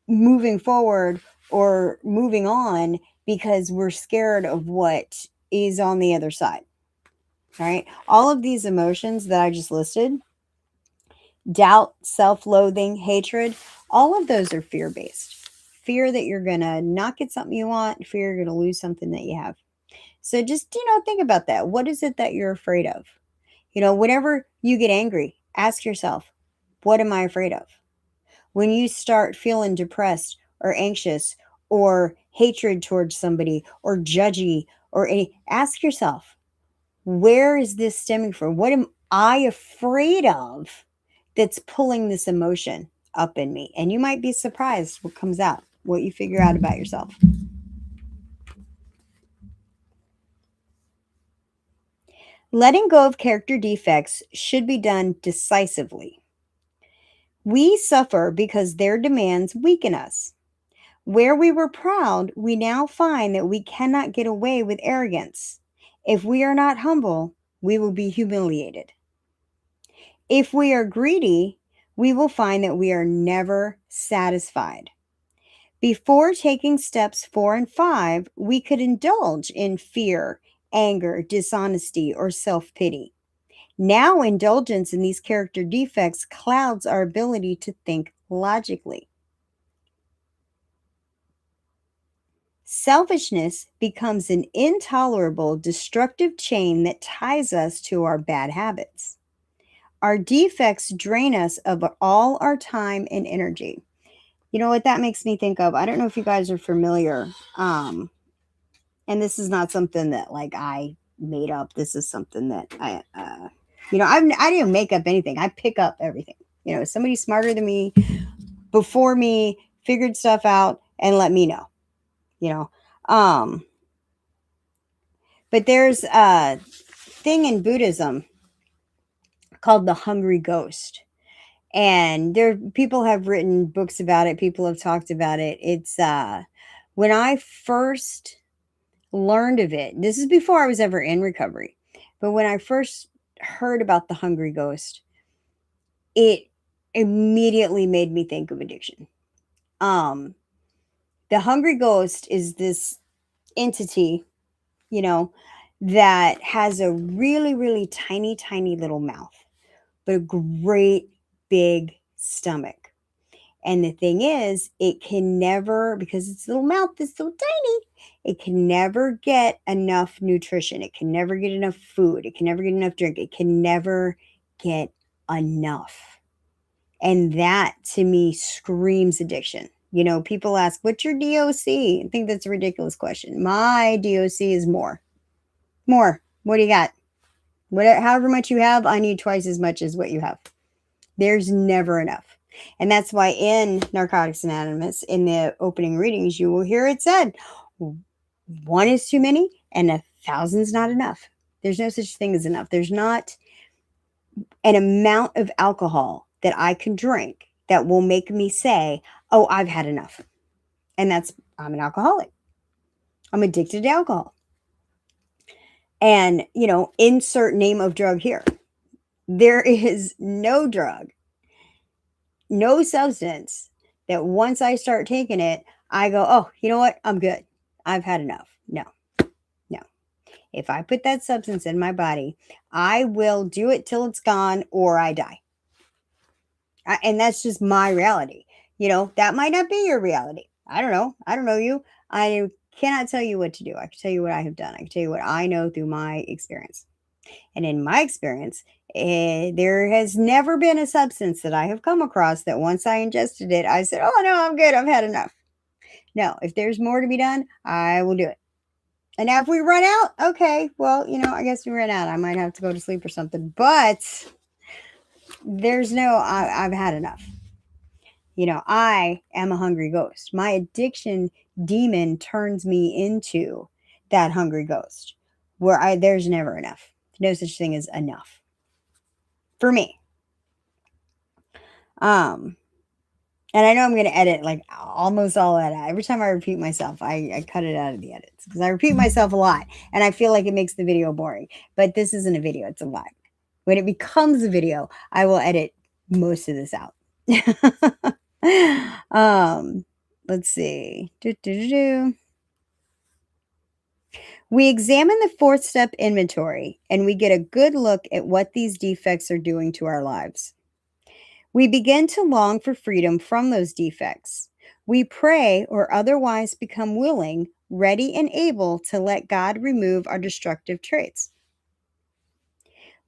moving forward or moving on because we're scared of what is on the other side. All right. All of these emotions that I just listed, doubt, self-loathing, hatred, all of those are fear-based. Fear that you're going to not get something you want, fear you're going to lose something that you have. So just, think about that. What is it that you're afraid of? Whenever you get angry, ask yourself, what am I afraid of? When you start feeling depressed or anxious or hatred towards somebody or judgy ask yourself, where is this stemming from? What am I afraid of that's pulling this emotion up in me? And you might be surprised what comes out, what you figure out about yourself. Letting go of character defects should be done decisively. We suffer because their demands weaken us. Where we were proud, we now find that we cannot get away with arrogance. If we are not humble, we will be humiliated. If we are greedy, we will find that we are never satisfied. Before taking steps 4 and 5, we could indulge in fear, anger, dishonesty, or self-pity. Now, indulgence in these character defects clouds our ability to think logically. Selfishness becomes an intolerable, destructive chain that ties us to our bad habits. Our defects drain us of all our time and energy. You know what that makes me think of? I don't know if you guys are familiar. And this is not something that I made up. This is something that I didn't make up anything. I pick up everything. Somebody smarter than me, before me, figured stuff out and let me know. But there's a thing in Buddhism called the hungry ghost. And people have written books about it. People have talked about it. It's when I first learned of it, this is before I was ever in recovery, but when I first heard about the hungry ghost, it immediately made me think of addiction. The hungry ghost is this entity, that has a really, really tiny, tiny little mouth, but a great big stomach. And the thing is, it can never, because its little mouth is so tiny, it can never get enough nutrition. It can never get enough food. It can never get enough drink. It can never get enough. And that to me screams addiction. People ask, what's your DOC? I think that's a ridiculous question. My DOC is more. More. What do you got? However much you have, I need twice as much as what you have. There's never enough. And that's why in Narcotics Anonymous, in the opening readings, you will hear it said, 1 is too many and 1,000's not enough. There's no such thing as enough. There's not an amount of alcohol that I can drink that will make me say, oh, I've had enough. And I'm an alcoholic. I'm addicted to alcohol. And, insert name of drug here. There is no drug, no substance that once I start taking it, I go, oh, you know what? I'm good. I've had enough. No. If I put that substance in my body, I will do it till it's gone or I die. And that's just my reality. That might not be your reality. I don't know. I don't know you. I cannot tell you what to do. I can tell you what I have done. I can tell you what I know through my experience. And in my experience, there has never been a substance that I have come across that once I ingested it, I said, oh, no, I'm good. I've had enough. No, if there's more to be done, I will do it. And now if we run out, okay, well, I guess we ran out. I might have to go to sleep or something. But there's I've had enough. I am a hungry ghost. My addiction demon turns me into that hungry ghost where there's never enough. No such thing as enough for me. And I know I'm going to edit like almost all that out. Every time I repeat myself, I cut it out of the edits because I repeat myself a lot and I feel like it makes the video boring. But this isn't a video, it's a live. When it becomes a video, I will edit most of this out. Let's see. We examine the fourth step inventory and we get a good look at what these defects are doing to our lives. We begin to long for freedom from those defects. We pray or otherwise become willing, ready, and able to let God remove our destructive traits.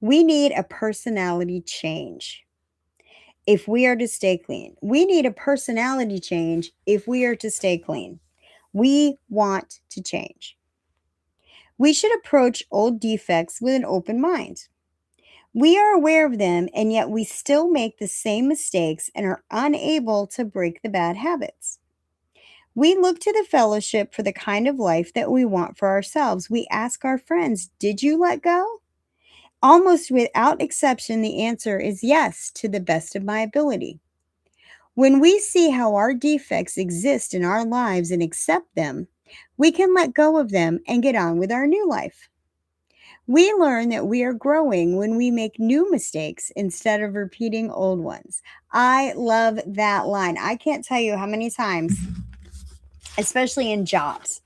We need a personality change if we are to stay clean. We need a personality change if we are to stay clean. We want to change. We should approach old defects with an open mind. We are aware of them, and yet we still make the same mistakes and are unable to break the bad habits. We look to the fellowship for the kind of life that we want for ourselves. We ask our friends, did you let go? Almost without exception, the answer is yes, to the best of my ability. When we see how our defects exist in our lives and accept them, we can let go of them and get on with our new life. We learn that we are growing when we make new mistakes instead of repeating old ones. I love that line. I can't tell you how many times, especially in jobs,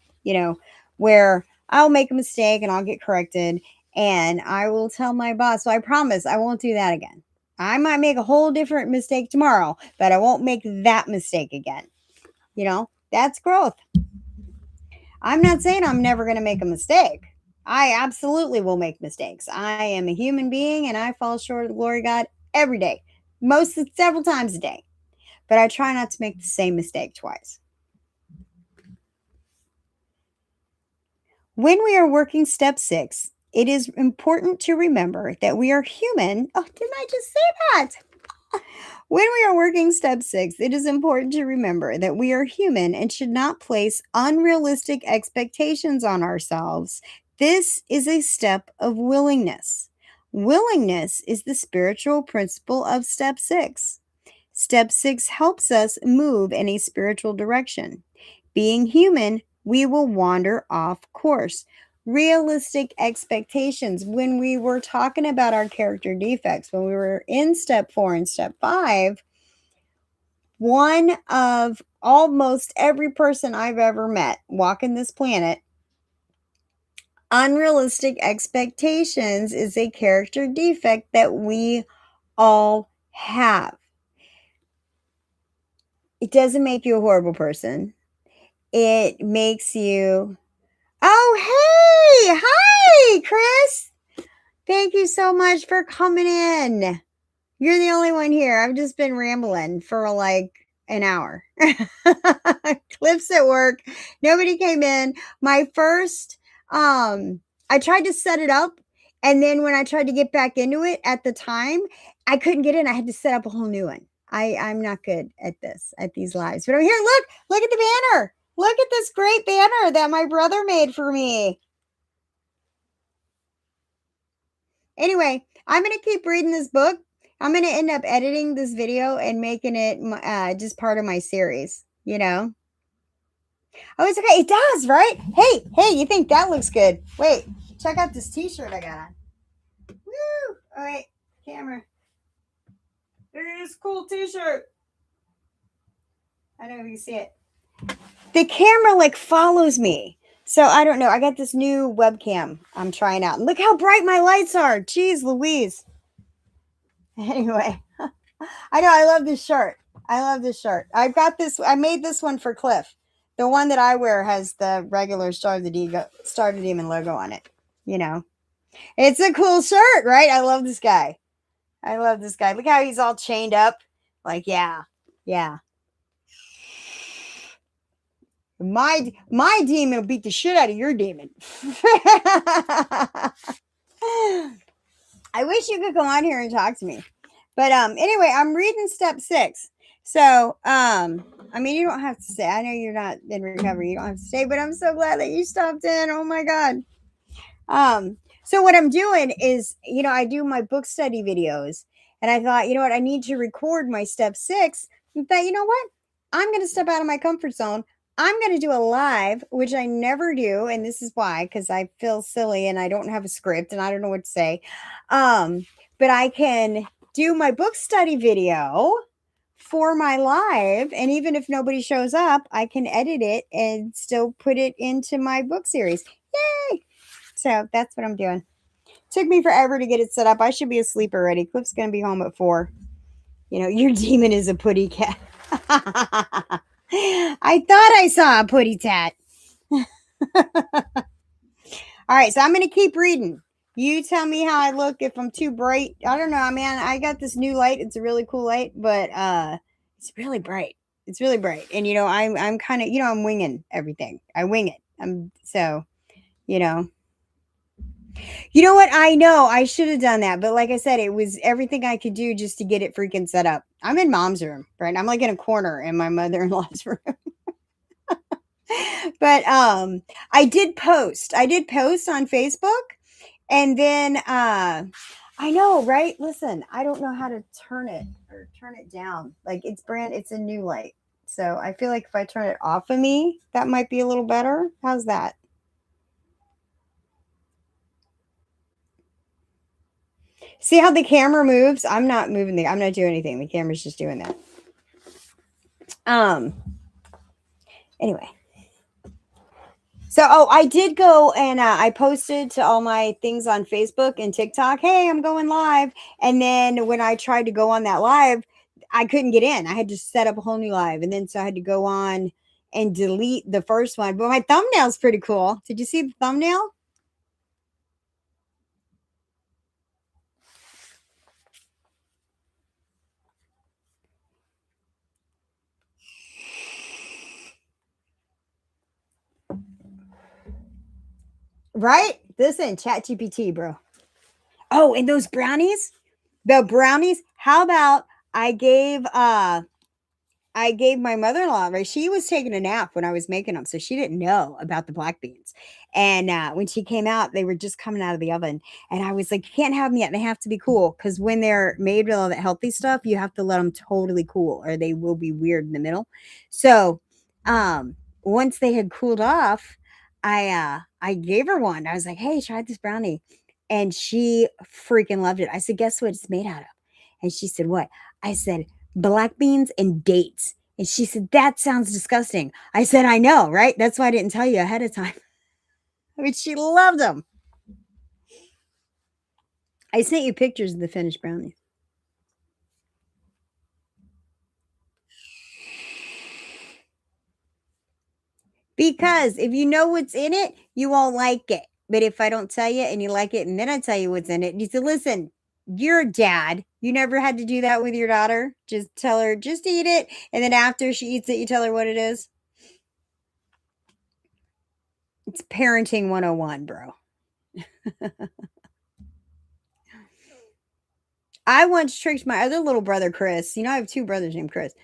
where I'll make a mistake and I'll get corrected and I will tell my boss, so I promise I won't do that again. I might make a whole different mistake tomorrow, but I won't make that mistake again. That's growth. I'm not saying I'm never going to make a mistake. I absolutely will make mistakes. I am a human being and I fall short of the glory of God every day, several times a day. But I try not to make the same mistake twice. When we are working step 6, it is important to remember that we are human. Oh, didn't I just say that? When we are working step 6, it is important to remember that we are human and should not place unrealistic expectations on ourselves. This is a step of willingness. Willingness is the spiritual principle of step 6. Step 6 helps us move in a spiritual direction. Being human, we will wander off course. Realistic expectations. When we were talking about our character defects, when we were in step 4 and step 5, one of almost every person I've ever met walking this planet, unrealistic expectations is a character defect that we all have. It doesn't make you a horrible person. It makes you, oh, hey, hi, Chris. Thank you so much for coming in. You're the only one here. I've just been rambling for like an hour. Cliff's at work. Nobody came in. My first, I tried to set it up. And then when I tried to get back into it at the time, I couldn't get in. I had to set up a whole new one. I'm not good at these lives. But I'm here. Look at the banner. Look at this great banner that my brother made for me. Anyway, I'm going to keep reading this book. I'm going to end up editing this video and making it just part of my series, you know? Oh, it's okay. It does, right? Hey, you think that looks good? Wait, check out this t-shirt I got on. Woo! Oh, wait, camera. Look at this cool t-shirt. I don't know if you see it. The camera like follows me. So I don't know. I got this new webcam I'm trying out. And look how bright my lights are. Jeez Louise. Anyway, I know I love this shirt. I love this shirt. I've got this. I made this one for Cliff. The one that I wear has the regular Star of the Demon logo on it. You know, it's a cool shirt, right? I love this guy. I love this guy. Look how he's all chained up. Like, yeah. My demon will beat the shit out of your demon. I wish you could come on here and talk to me. But anyway, I'm reading step 6. So, I mean, you don't have to stay. I know you're not in recovery. You don't have to stay, but I'm so glad that you stopped in. Oh my God. So what I'm doing is, you know, I do my book study videos, and I thought, you know what, I need to record my step 6. And thought, you know what? I'm going to step out of my comfort zone. I'm going to do a live, which I never do. And this is why, because I feel silly and I don't have a script and I don't know what to say. But I can do my book study video for my live. And even if nobody shows up, I can edit it and still put it into my book series. Yay! So that's what I'm doing. Took me forever to get it set up. I should be asleep already. Cliff's going to be home at 4. You know, your demon is a putty cat. I thought I saw a putty tat. All right, so I'm going to keep reading. You tell me how I look, if I'm too bright. I don't know, man. I got this new light. It's a really cool light, but it's really bright. It's really bright. And, you know, I'm kind of, you know, I'm winging everything. I wing it. So, you know. You know what? I know I should have done that. But like I said, it was everything I could do just to get it freaking set up. I'm in mom's room, right? I'm like in a corner in my mother-in-law's room. But I did post on Facebook, and then I know, right? Listen, I don't know how to turn it or turn it down. Like it's a new light. So I feel like if I turn it off of me, that might be a little better. How's that? See how the camera moves? I'm not moving I'm not doing anything. The camera's just doing that. Anyway. So, I did go and I posted to all my things on Facebook and TikTok. Hey, I'm going live. And then when I tried to go on that live, I couldn't get in. I had to set up a whole new live. And then so I had to go on and delete the first one. But my thumbnail's pretty cool. Did you see the thumbnail? Right? This ain't ChatGPT, bro. Oh, and those brownies? The brownies? How about I gave my mother-in-law, right? She was taking a nap when I was making them, so she didn't know about the black beans. And when she came out, they were just coming out of the oven. And I was like, you can't have them yet. They have to be cool. Because when they're made with all that healthy stuff, you have to let them totally cool or they will be weird in the middle. So once they had cooled off, I gave her one. I was like, hey, try this brownie. And she freaking loved it. I said, guess what it's made out of? And she said, what? I said, black beans and dates. And she said, that sounds disgusting. I said, I know, right? That's why I didn't tell you ahead of time. I mean, she loved them. I sent you pictures of the finished brownies. Because if you know what's in it, you won't like it. But if I don't tell you and you like it and then I tell you what's in it, you say, listen, you're a dad. You never had to do that with your daughter. Just tell her, just eat it. And then after she eats it, you tell her what it is. It's parenting 101, bro. I once tricked my other little brother, Chris. You know, I have 2 brothers named Chris.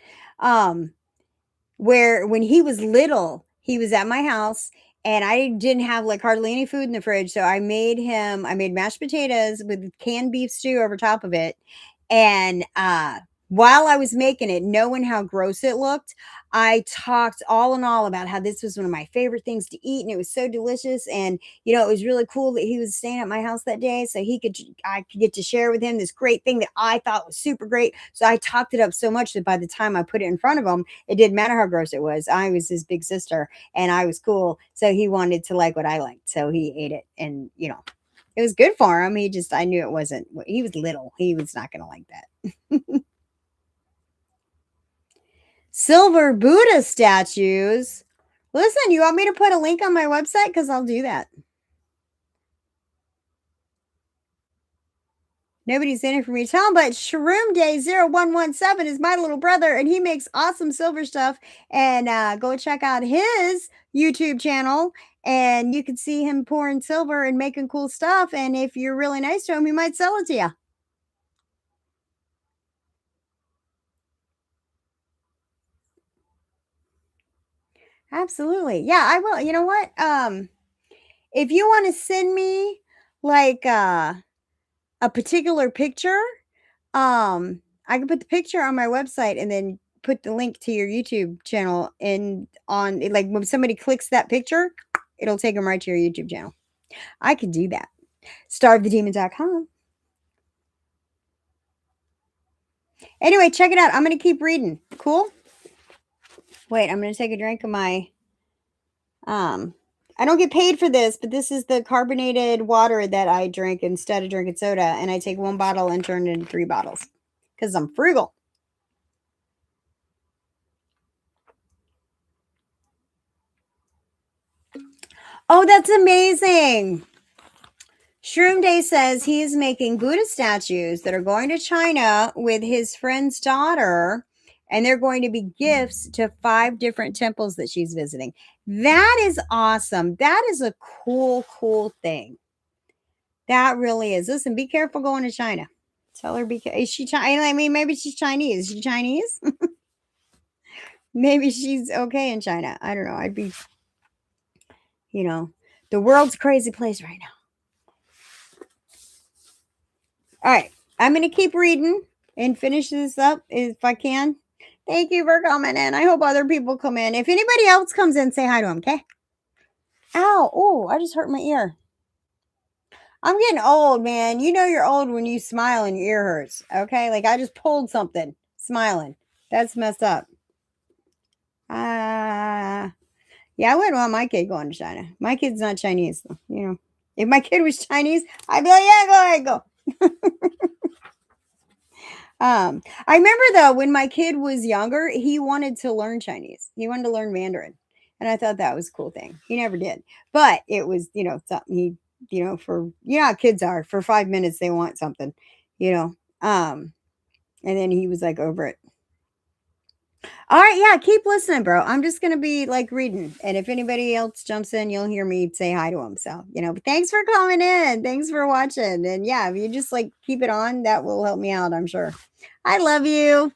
Where when he was little, he was at my house and I didn't have like hardly any food in the fridge. So I made mashed potatoes with canned beef stew over top of it. And while I was making it, knowing how gross it looked, I talked all in all about how this was one of my favorite things to eat and it was so delicious. And, it was really cool that he was staying at my house that day. So I could get to share with him this great thing that I thought was super great. So I talked it up so much that by the time I put it in front of him, it didn't matter how gross it was. I was his big sister and I was cool. So he wanted to like what I liked. So he ate it and, it was good for him. I knew it wasn't, he was little. He was not going to like that. Silver Buddha statues. Listen, you want me to put a link on my website? Because I'll do that. Nobody's in it for me to tell him, but Shroom Day 0117 is my little brother, and he makes awesome silver stuff. And go check out his YouTube channel, and you can see him pouring silver and making cool stuff. And if you're really nice to him, he might sell it to you. Absolutely. Yeah, I will. You know what? If you want to send me like a particular picture, I can put the picture on my website and then put the link to your YouTube channel and on like when somebody clicks that picture, it'll take them right to your YouTube channel. I could do that. Starvethedemon.com. Anyway, check it out. I'm going to keep reading. Cool? Wait, I'm going to take a drink of my I don't get paid for this, but this is the carbonated water that I drink instead of drinking soda. And I take one bottle and turn it into 3 bottles because I'm frugal. Oh, that's amazing. Shroom Day says he is making Buddha statues that are going to China with his friend's daughter, and they're going to be gifts to 5 different temples that she's visiting. That is awesome. That is a cool, cool thing. That really is. Listen, be careful going to China. Tell her, is she Chinese? I mean, maybe she's Chinese. Is she Chinese? Maybe she's okay in China. I don't know. I'd be, the world's a crazy place right now. All right. I'm going to keep reading and finish this up if I can. Thank you for coming in. I hope other people come in. If anybody else comes in, say hi to them, okay? Ow. Oh, I just hurt my ear. I'm getting old, man. You know you're old when you smile and your ear hurts, okay? Like I just pulled something smiling. That's messed up. Yeah, I wouldn't want my kid going to China. My kid's not Chinese, though. If my kid was Chinese, I'd be like, yeah, go ahead, go. I remember though, when my kid was younger, he wanted to learn Chinese. He wanted to learn Mandarin. And I thought that was a cool thing. He never did. But it was, something he, for, how kids are. For 5 minutes, they want something, and then he was like over it. All right, yeah, keep listening, bro. I'm just gonna be like reading, and if anybody else jumps in, you'll hear me say hi to them. So, but thanks for coming in. Thanks for watching, and yeah, if you just like keep it on, that will help me out. I'm sure. I love you.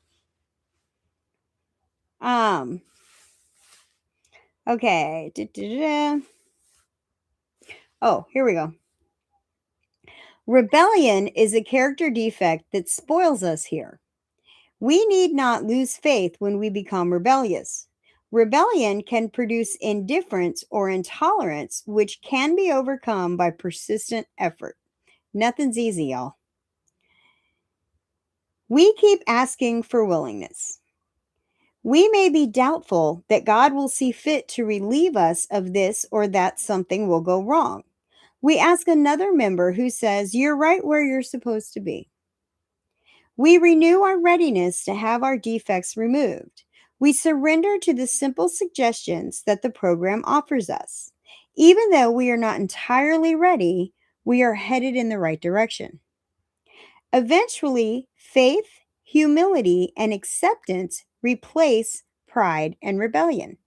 Okay. Oh, here we go. Rebellion is a character defect that spoils us here. We need not lose faith when we become rebellious. Rebellion can produce indifference or intolerance, which can be overcome by persistent effort. Nothing's easy, y'all. We keep asking for willingness. We may be doubtful that God will see fit to relieve us of this or that something will go wrong. We ask another member who says, "You're right where you're supposed to be." We renew our readiness to have our defects removed. We surrender to the simple suggestions that the program offers us. Even though we are not entirely ready, we are headed in the right direction. Eventually, faith, humility, and acceptance replace pride and rebellion.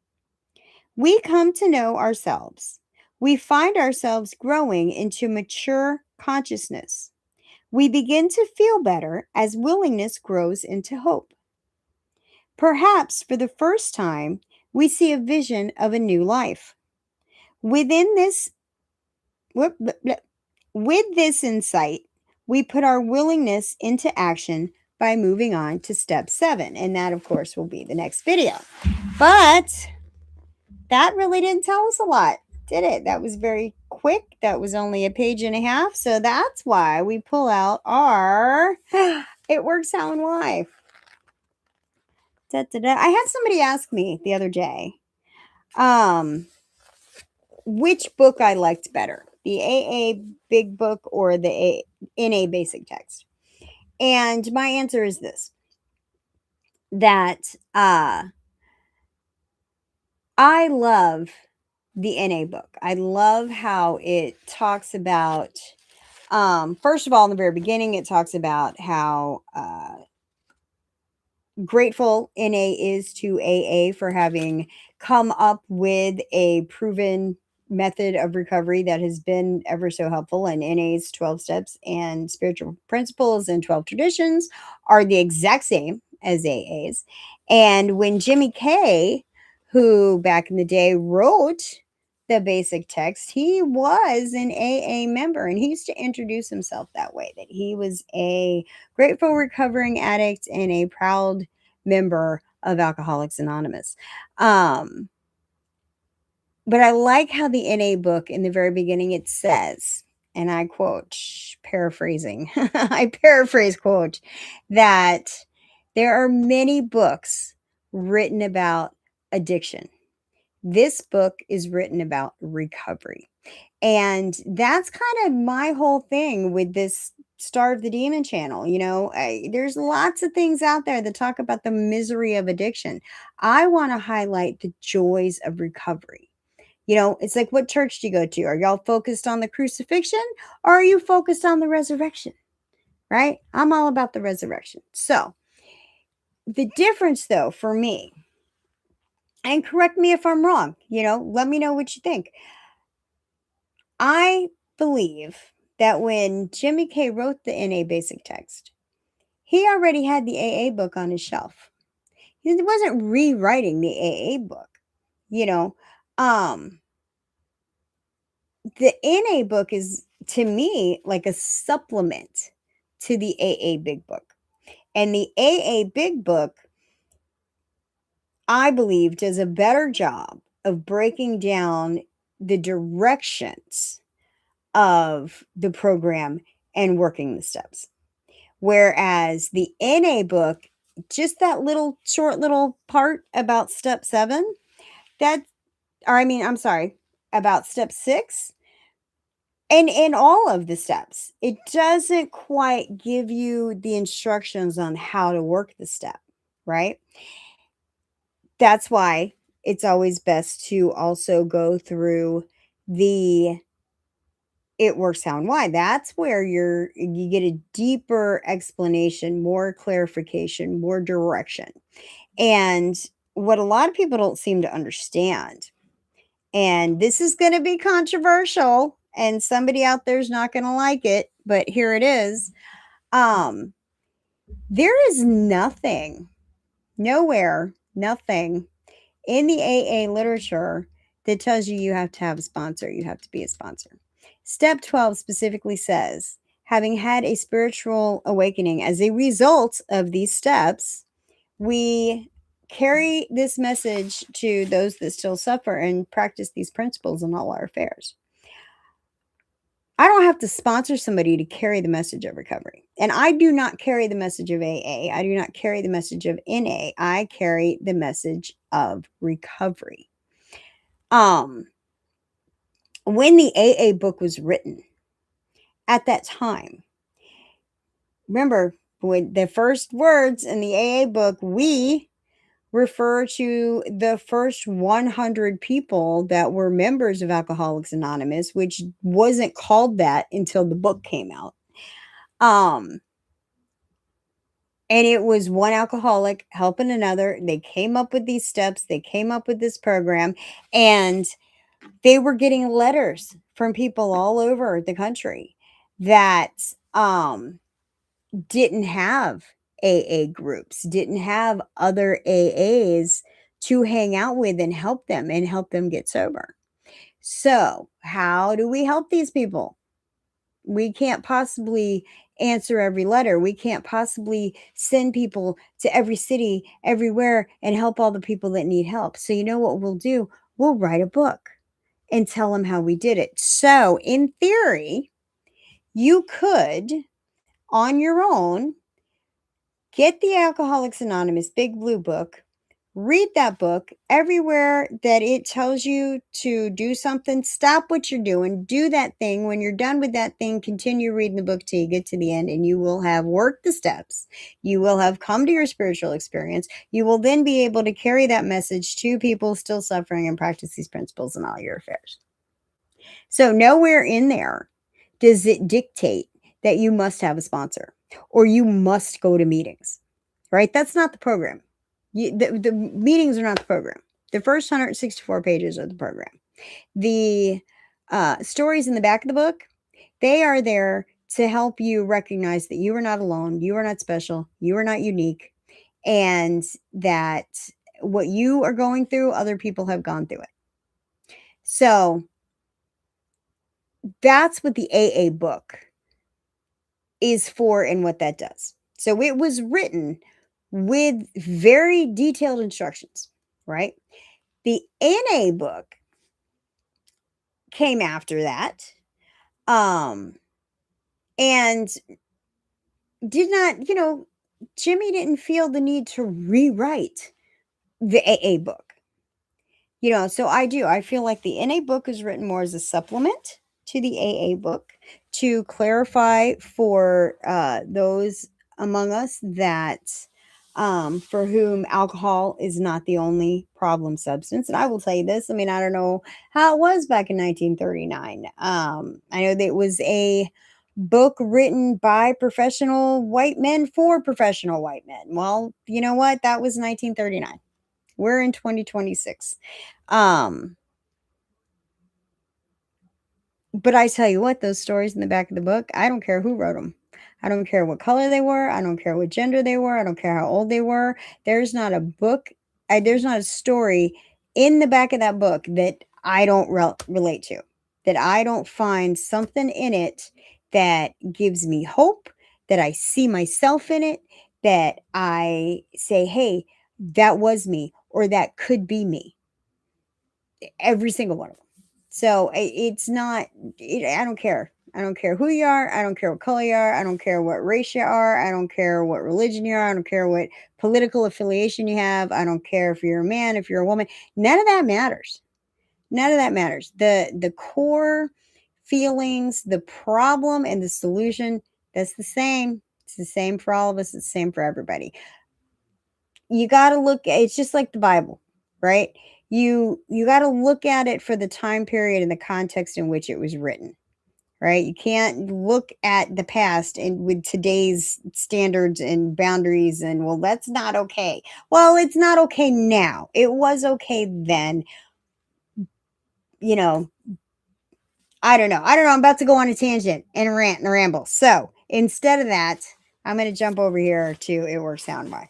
We come to know ourselves. We find ourselves growing into mature consciousness. We begin to feel better as willingness grows into hope. Perhaps for the first time, we see a vision of a new life. Within this, with this insight, we put our willingness into action by moving on to step 7. And that, of course, will be the next video. But that really didn't tell us a lot, did it? That was very quick. That was only a page and a half. So that's why we pull out our It Works How and Why. I had somebody ask me the other day which book I liked better, the AA Big Book or the NA Basic Text. And my answer is this, that I love the NA book. I love how it talks about, first of all, in the very beginning, it talks about how grateful NA is to AA for having come up with a proven method of recovery that has been ever so helpful. And NA's 12 steps and spiritual principles and 12 traditions are the exact same as AA's. And when Jimmy K, who back in the day wrote the basic text, he was an AA member, and he used to introduce himself that way, that he was a grateful recovering addict and a proud member of Alcoholics Anonymous. But I like how the NA book in the very beginning, it says, and I quote, paraphrasing, I paraphrase quote, that there are many books written about addiction. This book is written about recovery. And that's kind of my whole thing with this Starve the Demon channel. You know, there's lots of things out there that talk about the misery of addiction. I want to highlight the joys of recovery. You know, it's like, what church do you go to? Are y'all focused on the crucifixion, or are you focused on the resurrection? Right? I'm all about the resurrection. So the difference, though, for me, and correct me if I'm wrong, you know, let me know what you think. I believe that when Jimmy K wrote the NA Basic Text, he already had the AA book on his shelf. He wasn't rewriting the AA book, you know. The NA book is, to me, like a supplement to the AA Big Book. And the AA Big Book, I believe, does a better job of breaking down the directions of the program and working the steps. Whereas the NA book, just that little short little part about step 7, about step 6, and in all of the steps, it doesn't quite give you the instructions on how to work the step, right? That's why it's always best to also go through the It Works How and Why. That's where you get a deeper explanation, more clarification, more direction. And what a lot of people don't seem to understand, and this is going to be controversial, and somebody out there is not going to like it, but here it is. There is nothing in the AA literature that tells you have to have a sponsor. You have to be a sponsor. Step 12 specifically says, having had a spiritual awakening as a result of these steps, we carry this message to those that still suffer and practice these principles in all our affairs. I don't have to sponsor somebody to carry the message of recovery. And I do not carry the message of AA. I do not carry the message of NA. I carry the message of recovery. When the AA book was written, at that time, remember, with the first words in the AA book, we refer to the first 100 people that were members of Alcoholics Anonymous, which wasn't called that until the book came out. And it was one alcoholic helping another. They came up with these steps. They came up with this program, and they were getting letters from people all over the country that didn't have AA groups, didn't have other AAs to hang out with and help them get sober. So, how do we help these people? We can't possibly answer every letter. We can't possibly send people to every city, everywhere, and help all the people that need help. So, you know what we'll do? We'll write a book and tell them how we did it. So, in theory, you could, on your own, get the Alcoholics Anonymous Big Blue Book, read that book everywhere that it tells you to do something. Stop what you're doing, do that thing. When you're done with that thing, continue reading the book till you get to the end, and you will have worked the steps. You will have come to your spiritual experience. You will then be able to carry that message to people still suffering and practice these principles in all your affairs. So, nowhere in there does it dictate that you must have a sponsor or you must go to meetings, right? That's not the program. The meetings are not the program. The first 164 pages are the program. The stories in the back of the book, they are there to help you recognize that you are not alone, you are not special, you are not unique, and that what you are going through, other people have gone through it. So that's what the AA book is for and what that does. So it was written with very detailed instructions, right? The NA book came after that, and did not, Jimmy didn't feel the need to rewrite the AA book. So I feel like the NA book is written more as a supplement to the AA book to clarify for those among us that for whom alcohol is not the only problem substance. And I will tell you this, I mean, I don't know how it was back in 1939. I know that it was a book written by professional white men for professional white men. Well, you know what? That was 1939. We're in 2026. Um, but I tell you what, those stories in the back of the book, I don't care who wrote them. I don't care what color they were. I don't care what gender they were. I don't care how old they were. There's not a book, there's not a story in the back of that book that I don't relate to, that I don't find something in it that gives me hope, that I see myself in it, that I say, hey, that was me, or that could be me. Every single one of them. So it's not, I don't care. I don't care who you are. I don't care what color you are. I don't care what race you are. I don't care what religion you are. I don't care what political affiliation you have. I don't care if you're a man, if you're a woman. None of that matters. None of that matters. The core feelings, the problem, and the solution, that's the same. It's the same for all of us. It's the same for everybody. You got to look, it's just like the Bible, right? You got to look at it for the time period and the context in which it was written, right? You can't look at the past and with today's standards and boundaries and, well, that's not okay. Well, it's not okay now. It was okay then. You know, I don't know. I'm about to go on a tangent and rant and ramble. So instead of that, I'm going to jump over here to It Works How and Why.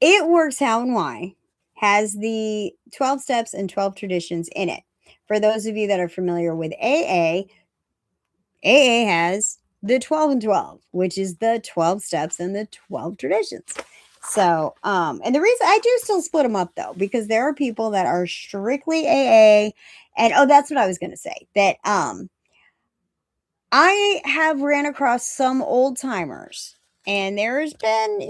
It Works How and Why has the 12 steps and 12 traditions in it. For those of you that are familiar with AA has the 12 and 12, which is the 12 steps and the 12 traditions. So, and the reason I do still split them up though, because there are people that are strictly AA, and that's what I was going to say, that I have ran across some old timers, and there's been, maybe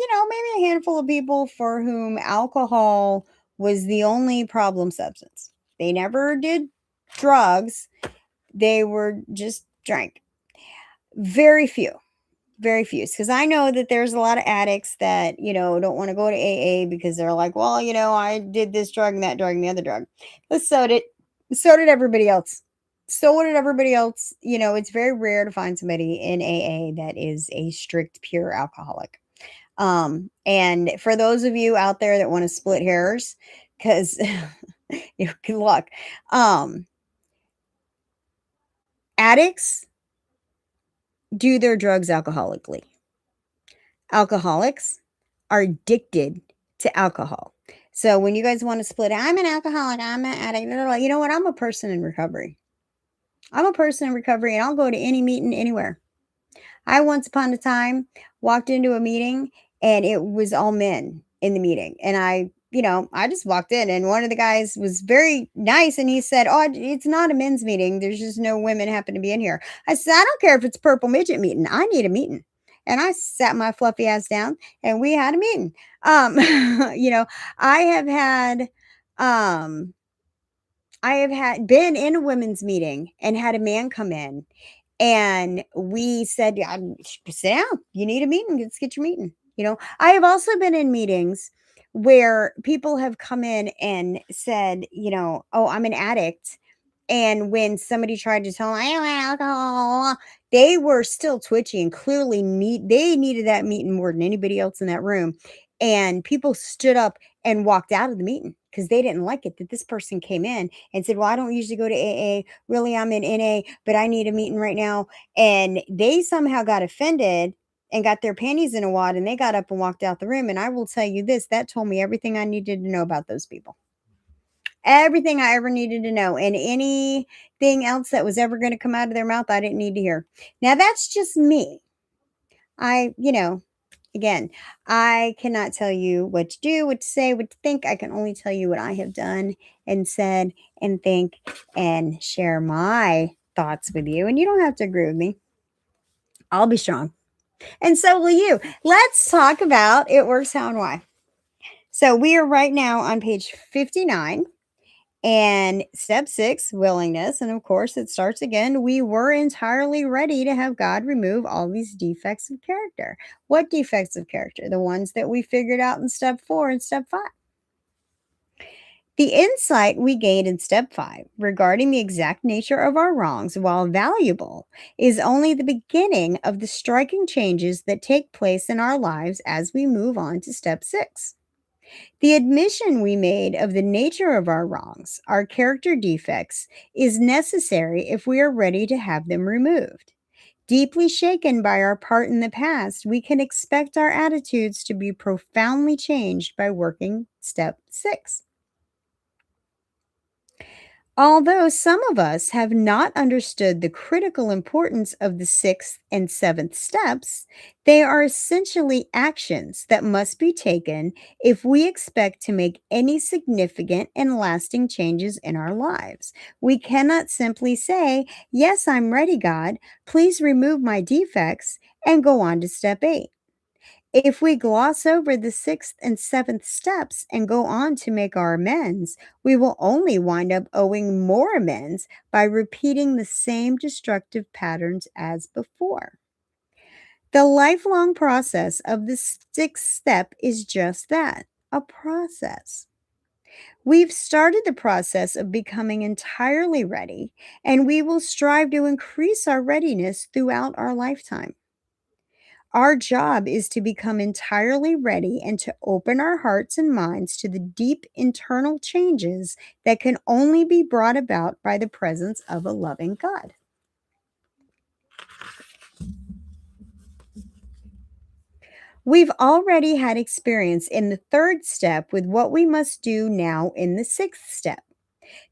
a handful of people for whom alcohol was the only problem substance. They never did drugs, they were just drank. Very few. Very few. Because I know that there's a lot of addicts that, don't want to go to AA because they're like, well, I did this drug and that drug and the other drug. But so did everybody else. So did everybody else. It's very rare to find somebody in AA that is a strict, pure alcoholic. And for those of you out there that want to split hairs, because good luck. Addicts do their drugs alcoholically. Alcoholics are addicted to alcohol. So when you guys want to split, I'm an alcoholic, I'm an addict, you know what? I'm a person in recovery. I'm a person in recovery, and I'll go to any meeting anywhere. I once upon a time walked into a meeting and it was all men in the meeting. And I just walked in, and one of the guys was very nice and he said, "Oh, it's not a men's meeting. There's just no women happen to be in here." I said, "I don't care if it's purple midget meeting. I need a meeting." And I sat my fluffy ass down and we had a meeting. Um, you know, I have had um I have had been in a women's meeting and had a man come in, and we said, "Yeah, sit down. You need a meeting. Let's get your meeting." I have also been in meetings where people have come in and said, "Oh, I'm an addict." And when somebody tried to tell them, "I don't want alcohol," they were still twitchy and clearly they needed that meeting more than anybody else in that room. And people stood up and walked out of the meeting because they didn't like it that this person came in and said, "Well, I don't usually go to AA. Really, I'm in NA, but I need a meeting right now." And they somehow got offended and got their panties in a wad, and they got up and walked out the room. And I will tell you this, that told me everything I needed to know about those people. Everything I ever needed to know, and anything else that was ever going to come out of their mouth, I didn't need to hear. Now, that's just me. I, you know, Again, I cannot tell you what to do, what to say, what to think. I can only tell you what I have done and said and think and share my thoughts with you. And you don't have to agree with me. I'll be strong. And so will you. Let's talk about It Works How and Why. So we are right now on page 59. And step 6, willingness. And of course, it starts again. We were entirely ready to have God remove all these defects of character. What defects of character? The ones that we figured out in step 4 and step 5. The insight we gained in step 5 regarding the exact nature of our wrongs, while valuable, is only the beginning of the striking changes that take place in our lives as we move on to step 6. The admission we made of the nature of our wrongs, our character defects, is necessary if we are ready to have them removed. Deeply shaken by our part in the past, we can expect our attitudes to be profoundly changed by working step 6. Although some of us have not understood the critical importance of the 6th and 7th steps, they are essentially actions that must be taken if we expect to make any significant and lasting changes in our lives. We cannot simply say, "Yes, I'm ready, God. Please remove my defects," and go on to step 8. If we gloss over the 6th and 7th steps and go on to make our amends, we will only wind up owing more amends by repeating the same destructive patterns as before. The lifelong process of the 6th step is just that, a process. We've started the process of becoming entirely ready, and we will strive to increase our readiness throughout our lifetime. Our job is to become entirely ready and to open our hearts and minds to the deep internal changes that can only be brought about by the presence of a loving God. We've already had experience in the 3rd step with what we must do now in the 6th step.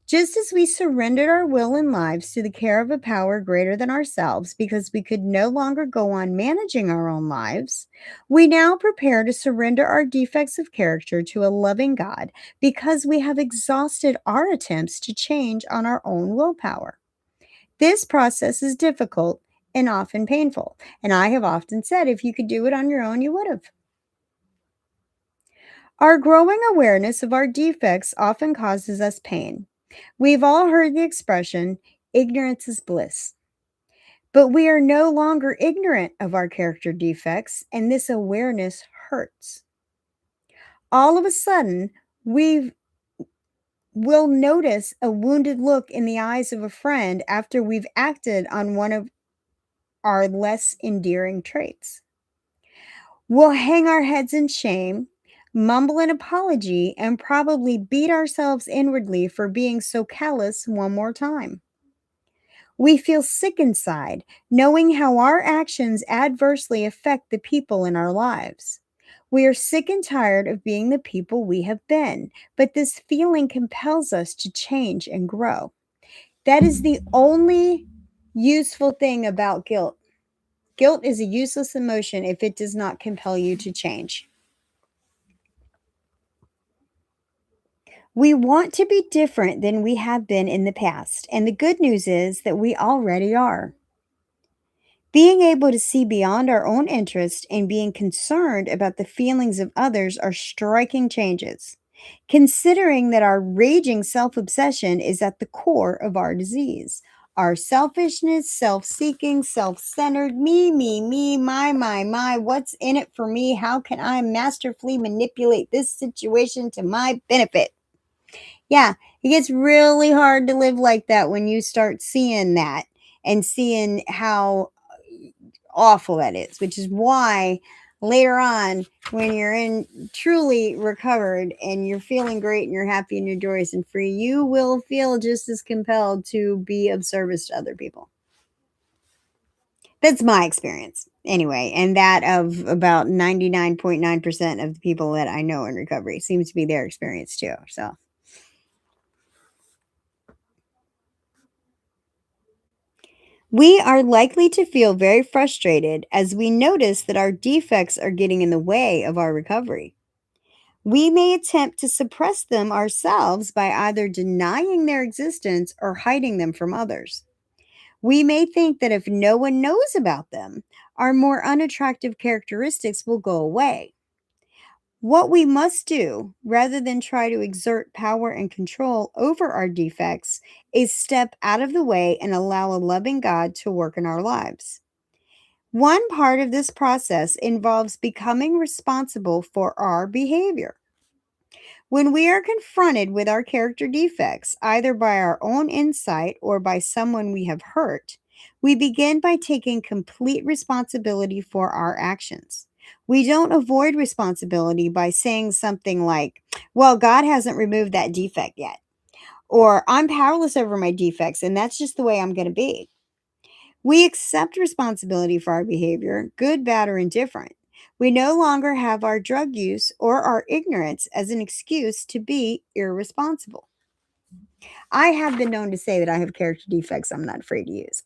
Just as we surrendered our will and lives to the care of a power greater than ourselves because we could no longer go on managing our own lives, we now prepare to surrender our defects of character to a loving God because we have exhausted our attempts to change on our own willpower. This process is difficult and often painful, and I have often said if you could do it on your own, you would have. Our growing awareness of our defects often causes us pain. We've all heard the expression, "ignorance is bliss." But we are no longer ignorant of our character defects, and this awareness hurts. All of a sudden, we will notice a wounded look in the eyes of a friend after we've acted on one of our less endearing traits. We'll hang our heads in shame, mumble an apology, and probably beat ourselves inwardly for being so callous one more time. We feel sick inside, knowing how our actions adversely affect the people in our lives. We are sick and tired of being the people we have been, but this feeling compels us to change and grow. That is the only useful thing about guilt. Guilt is a useless emotion if it does not compel you to change. We want to be different than we have been in the past, and the good news is that we already are. Being able to see beyond our own interest and being concerned about the feelings of others are striking changes, considering that our raging self obsession is at the core of our disease. Our selfishness, self seeking, self centered, me, my, what's in it for me? How can I masterfully manipulate this situation to my benefit? Yeah, it gets really hard to live like that when you start seeing that and seeing how awful that is, which is why later on, when you're in truly recovered and you're feeling great and you're happy and you're joyous and free, you will feel just as compelled to be of service to other people. That's my experience anyway, and that of about 99.9% of the people that I know in recovery seems to be their experience too. So we are likely to feel very frustrated as we notice that our defects are getting in the way of our recovery. We may attempt to suppress them ourselves by either denying their existence or hiding them from others. We may think that if no one knows about them, our more unattractive characteristics will go away. What we must do, rather than try to exert power and control over our defects, is step out of the way and allow a loving God to work in our lives. One part of this process involves becoming responsible for our behavior. When we are confronted with our character defects, either by our own insight or by someone we have hurt, we begin by taking complete responsibility for our actions. We don't avoid responsibility by saying something like, well, God hasn't removed that defect yet, or I'm powerless over my defects, and that's just the way I'm going to be. We accept responsibility for our behavior, good, bad, or indifferent. We no longer have our drug use or our ignorance as an excuse to be irresponsible. I have been known to say that I have character defects I'm not afraid to use.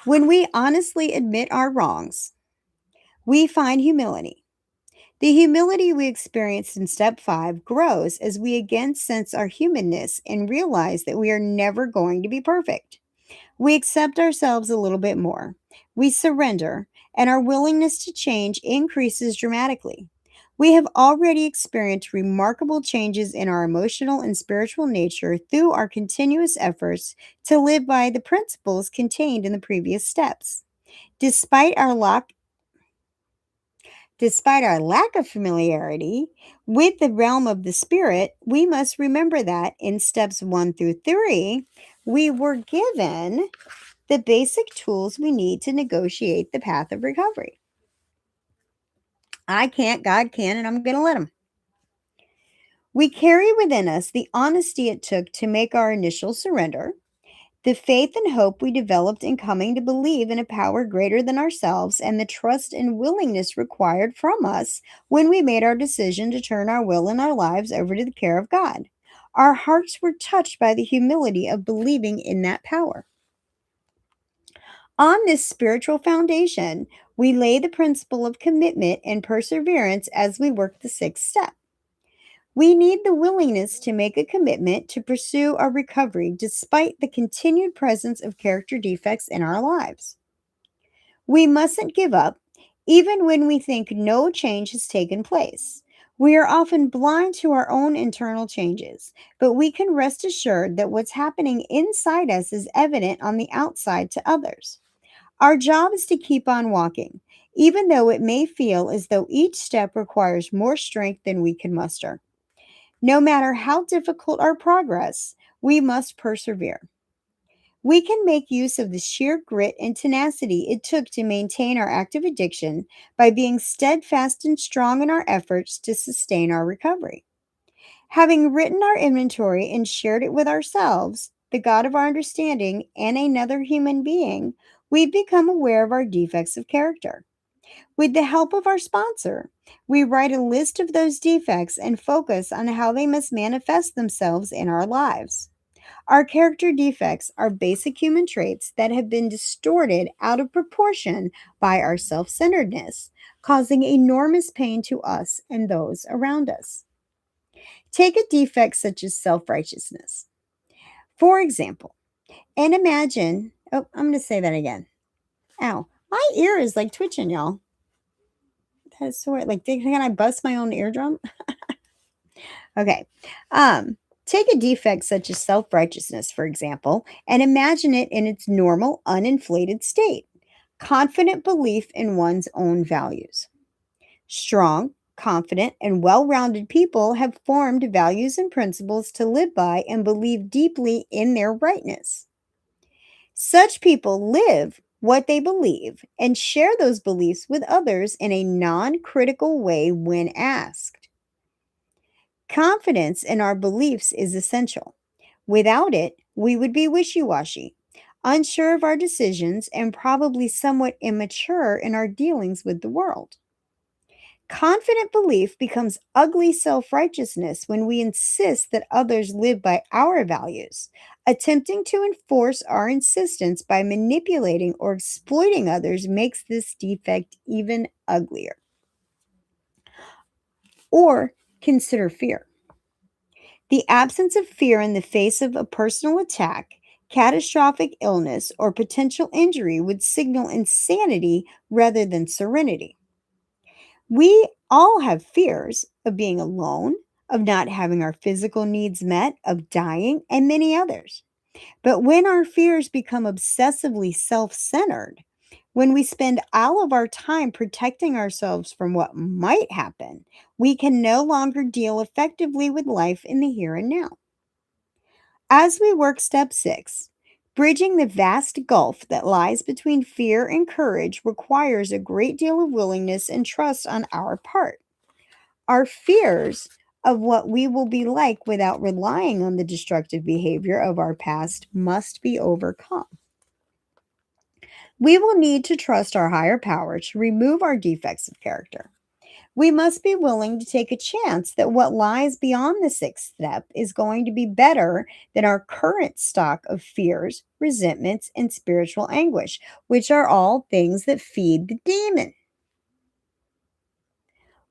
When we honestly admit our wrongs, we find humility. The humility we experienced in step 5 grows as we again sense our humanness and realize that we are never going to be perfect. We accept ourselves a little bit more. We surrender, and our willingness to change increases dramatically. We have already experienced remarkable changes in our emotional and spiritual nature through our continuous efforts to live by the principles contained in the previous steps. Despite our lack Despite our lack of familiarity with the realm of the spirit, we must remember that in steps 1 through 3, we were given the basic tools we need to negotiate the path of recovery. I can't, God can, and I'm going to let him. We carry within us the honesty it took to make our initial surrender, the faith and hope we developed in coming to believe in a power greater than ourselves, and the trust and willingness required from us when we made our decision to turn our will and our lives over to the care of God. Our hearts were touched by the humility of believing in that power. On this spiritual foundation, we lay the principle of commitment and perseverance as we work the 6th step. We need the willingness to make a commitment to pursue our recovery despite the continued presence of character defects in our lives. We mustn't give up, even when we think no change has taken place. We are often blind to our own internal changes, but we can rest assured that what's happening inside us is evident on the outside to others. Our job is to keep on walking, even though it may feel as though each step requires more strength than we can muster. No matter how difficult our progress, we must persevere. We can make use of the sheer grit and tenacity it took to maintain our active addiction by being steadfast and strong in our efforts to sustain our recovery. Having written our inventory and shared it with ourselves, the God of our understanding, and another human being, we've become aware of our defects of character. With the help of our sponsor, we write a list of those defects and focus on how they must manifest themselves in our lives. Our character defects are basic human traits that have been distorted out of proportion by our self centeredness, causing enormous pain to us and those around us. Take a defect such as self righteousness. For example, and imagine, oh, I'm going to say that again. Ow, my ear is like twitching, y'all. That is so weird. Like, can I bust my own eardrum? Okay. Take a defect such as self righteousness, for example, and imagine it in its normal, uninflated state. Confident belief in one's own values. Strong, confident, and well rounded people have formed values and principles to live by and believe deeply in their rightness. Such people live what they believe and share those beliefs with others in a non critical way when asked. Confidence in our beliefs is essential. Without it, we would be wishy washy, unsure of our decisions, and probably somewhat immature in our dealings with the world. Confident belief becomes ugly self righteousness when we insist that others live by our values, attempting to enforce our insistence by manipulating or exploiting others makes this defect even uglier. Or consider fear. The absence of fear in the face of a personal attack, catastrophic illness, or potential injury would signal insanity rather than serenity. We all have fears of being alone, of not having our physical needs met, of dying, and many others. But when our fears become obsessively self centered, when we spend all of our time protecting ourselves from what might happen, we can no longer deal effectively with life in the here and now. As we work step 6, bridging the vast gulf that lies between fear and courage requires a great deal of willingness and trust on our part. Our fears of what we will be like without relying on the destructive behavior of our past must be overcome. We will need to trust our higher power to remove our defects of character. We must be willing to take a chance that what lies beyond the 6th step is going to be better than our current stock of fears, resentments, and spiritual anguish, which are all things that feed the demon.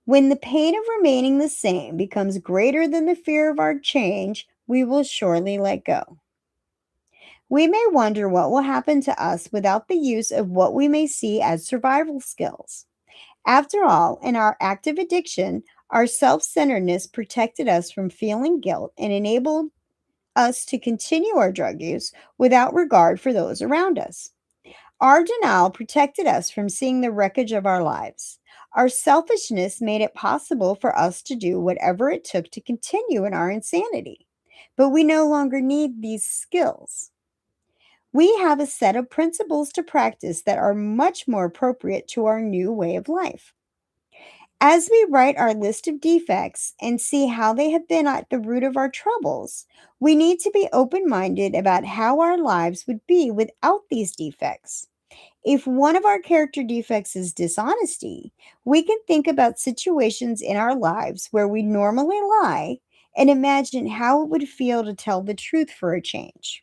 When the pain of remaining the same becomes greater than the fear of our change, we will surely let go. We may wonder what will happen to us without the use of what we may see as survival skills. After all, in our active addiction, our self centeredness protected us from feeling guilt and enabled us to continue our drug use without regard for those around us. Our denial protected us from seeing the wreckage of our lives. Our selfishness made it possible for us to do whatever it took to continue in our insanity. But we no longer need these skills. We have a set of principles to practice that are much more appropriate to our new way of life. As we write our list of defects and see how they have been at the root of our troubles, we need to be open minded about how our lives would be without these defects. If one of our character defects is dishonesty, we can think about situations in our lives where we normally lie and imagine how it would feel to tell the truth for a change.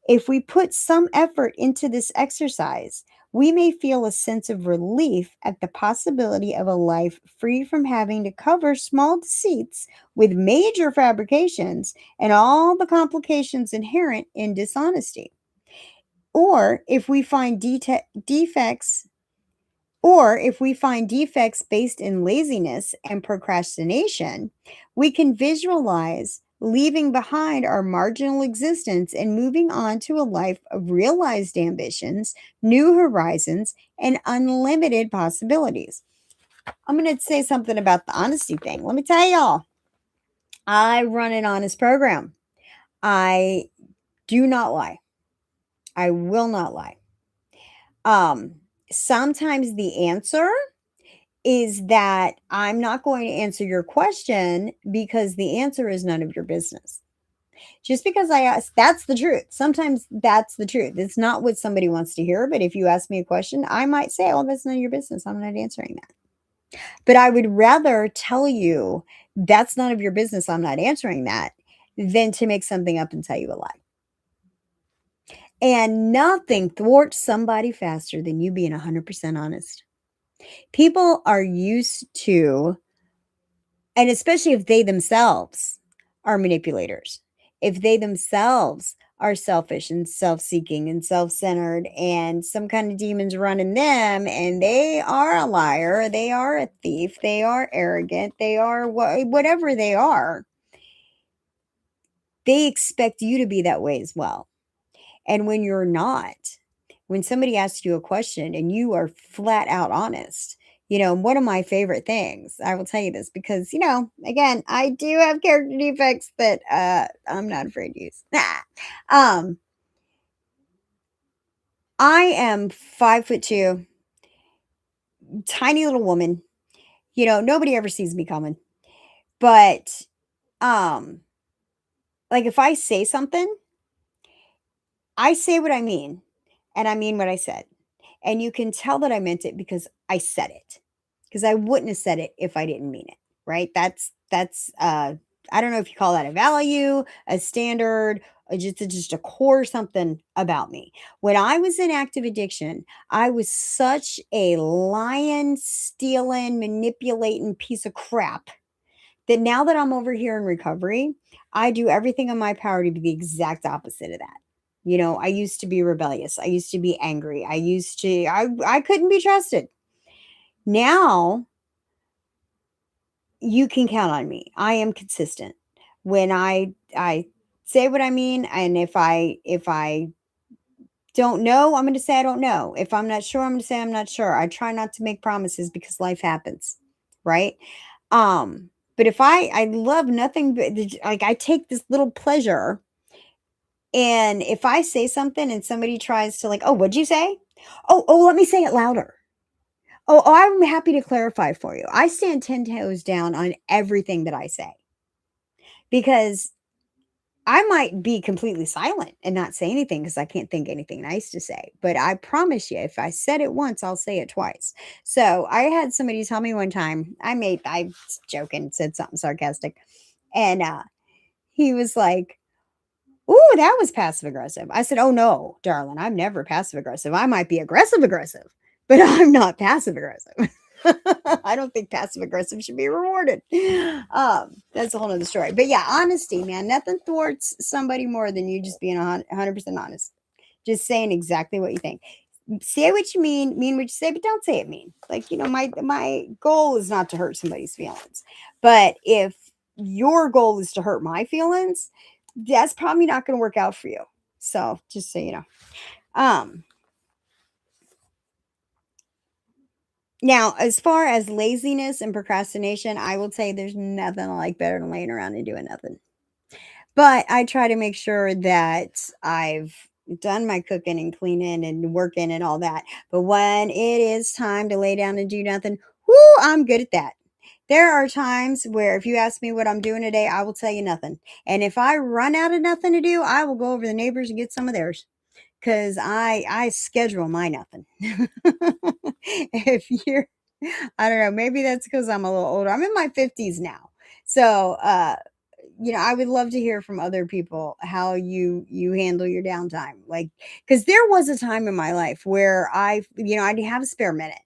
If we put some effort into this exercise, we may feel a sense of relief at the possibility of a life free from having to cover small deceits with major fabrications and all the complications inherent in dishonesty. Or if we find defects or if we find defects based in laziness and procrastination, we can visualize leaving behind our marginal existence and moving on to a life of realized ambitions, new horizons, and unlimited possibilities. I'm going to say something about the honesty thing. Let me tell y'all, I run an honest program. I do not lie. I will not lie. Um, Sometimes the answer is that I'm not going to answer your question because the answer is none of your business. Just because I ask, that's the truth. Sometimes that's the truth. It's not what somebody wants to hear, but if you ask me a question, I might say, "Oh, that's none of your business. I'm not answering that." But I would rather tell you, "That's none of your business. I'm not answering that," than to make something up and tell you a lie. And nothing thwarts somebody faster than you being 100% honest. People are used to, and especially if they themselves are manipulators, if they themselves are selfish and self-seeking and self-centered and some kind of demons running them, and they are a liar, they are a thief, they are arrogant, they are whatever they are, they expect you to be that way as well. And when you're not, when somebody asks you a question and you are flat out honest, one of my favorite things, I will tell you this because, again, I do have character defects that I'm not afraid to use. um, I am 5'2", tiny little woman. Nobody ever sees me coming. But um, like if I say something, I say what I mean, and I mean what I said. And you can tell that I meant it because I said it. Because I wouldn't have said it if I didn't mean it, right? That's I don't know if you call that a value, a standard, or just a core something about me. When I was in active addiction, I was such a lying, stealing, manipulating piece of crap that now that I'm over here in recovery, I do everything in my power to be the exact opposite of that. I used to be rebellious. I used to be angry. I couldn't be trusted. Now you can count on me. I am consistent. When I say what I mean, and if I don't know, I'm going to say I don't know. If I'm not sure, I'm going to say I'm not sure. I try not to make promises because life happens, right? But if I love nothing but like I take this little pleasure, and if I say something and somebody tries to like, "Oh, what'd you say?" Oh, let me say it louder. Oh, I'm happy to clarify for you. I stand 10 toes down on everything that I say because I might be completely silent and not say anything because I can't think anything nice to say. But I promise you, if I said it once, I'll say it twice. So I had somebody tell me one time, I was joking, said something sarcastic. And he was like, "Ooh, that was passive aggressive." I said, "Oh no, darling, I'm never passive aggressive. I might be aggressive aggressive, but I'm not passive aggressive." I don't think passive aggressive should be rewarded. That's a whole nother story. But yeah, honesty, man. Nothing thwarts somebody more than you just being 100% honest. Just saying exactly what you think. Say what you mean what you say, but don't say it mean. Like, my goal is not to hurt somebody's feelings. But if your goal is to hurt my feelings, that's probably not going to work out for you. So just so you know. Um, Now, as far as laziness and procrastination, I will say there's nothing I like better than laying around and doing nothing. But I try to make sure that I've done my cooking and cleaning and working and all that. But when it is time to lay down and do nothing, whoo, I'm good at that. There are times where if you ask me what I'm doing today, I will tell you nothing. And if I run out of nothing to do, I will go over to the neighbors and get some of theirs. Cause I schedule my nothing. If you're I don't know, maybe that's because I'm a little older. I'm in my 50s now. So I would love to hear from other people how you handle your downtime. Like, because there was a time in my life where I didn't have a spare minute.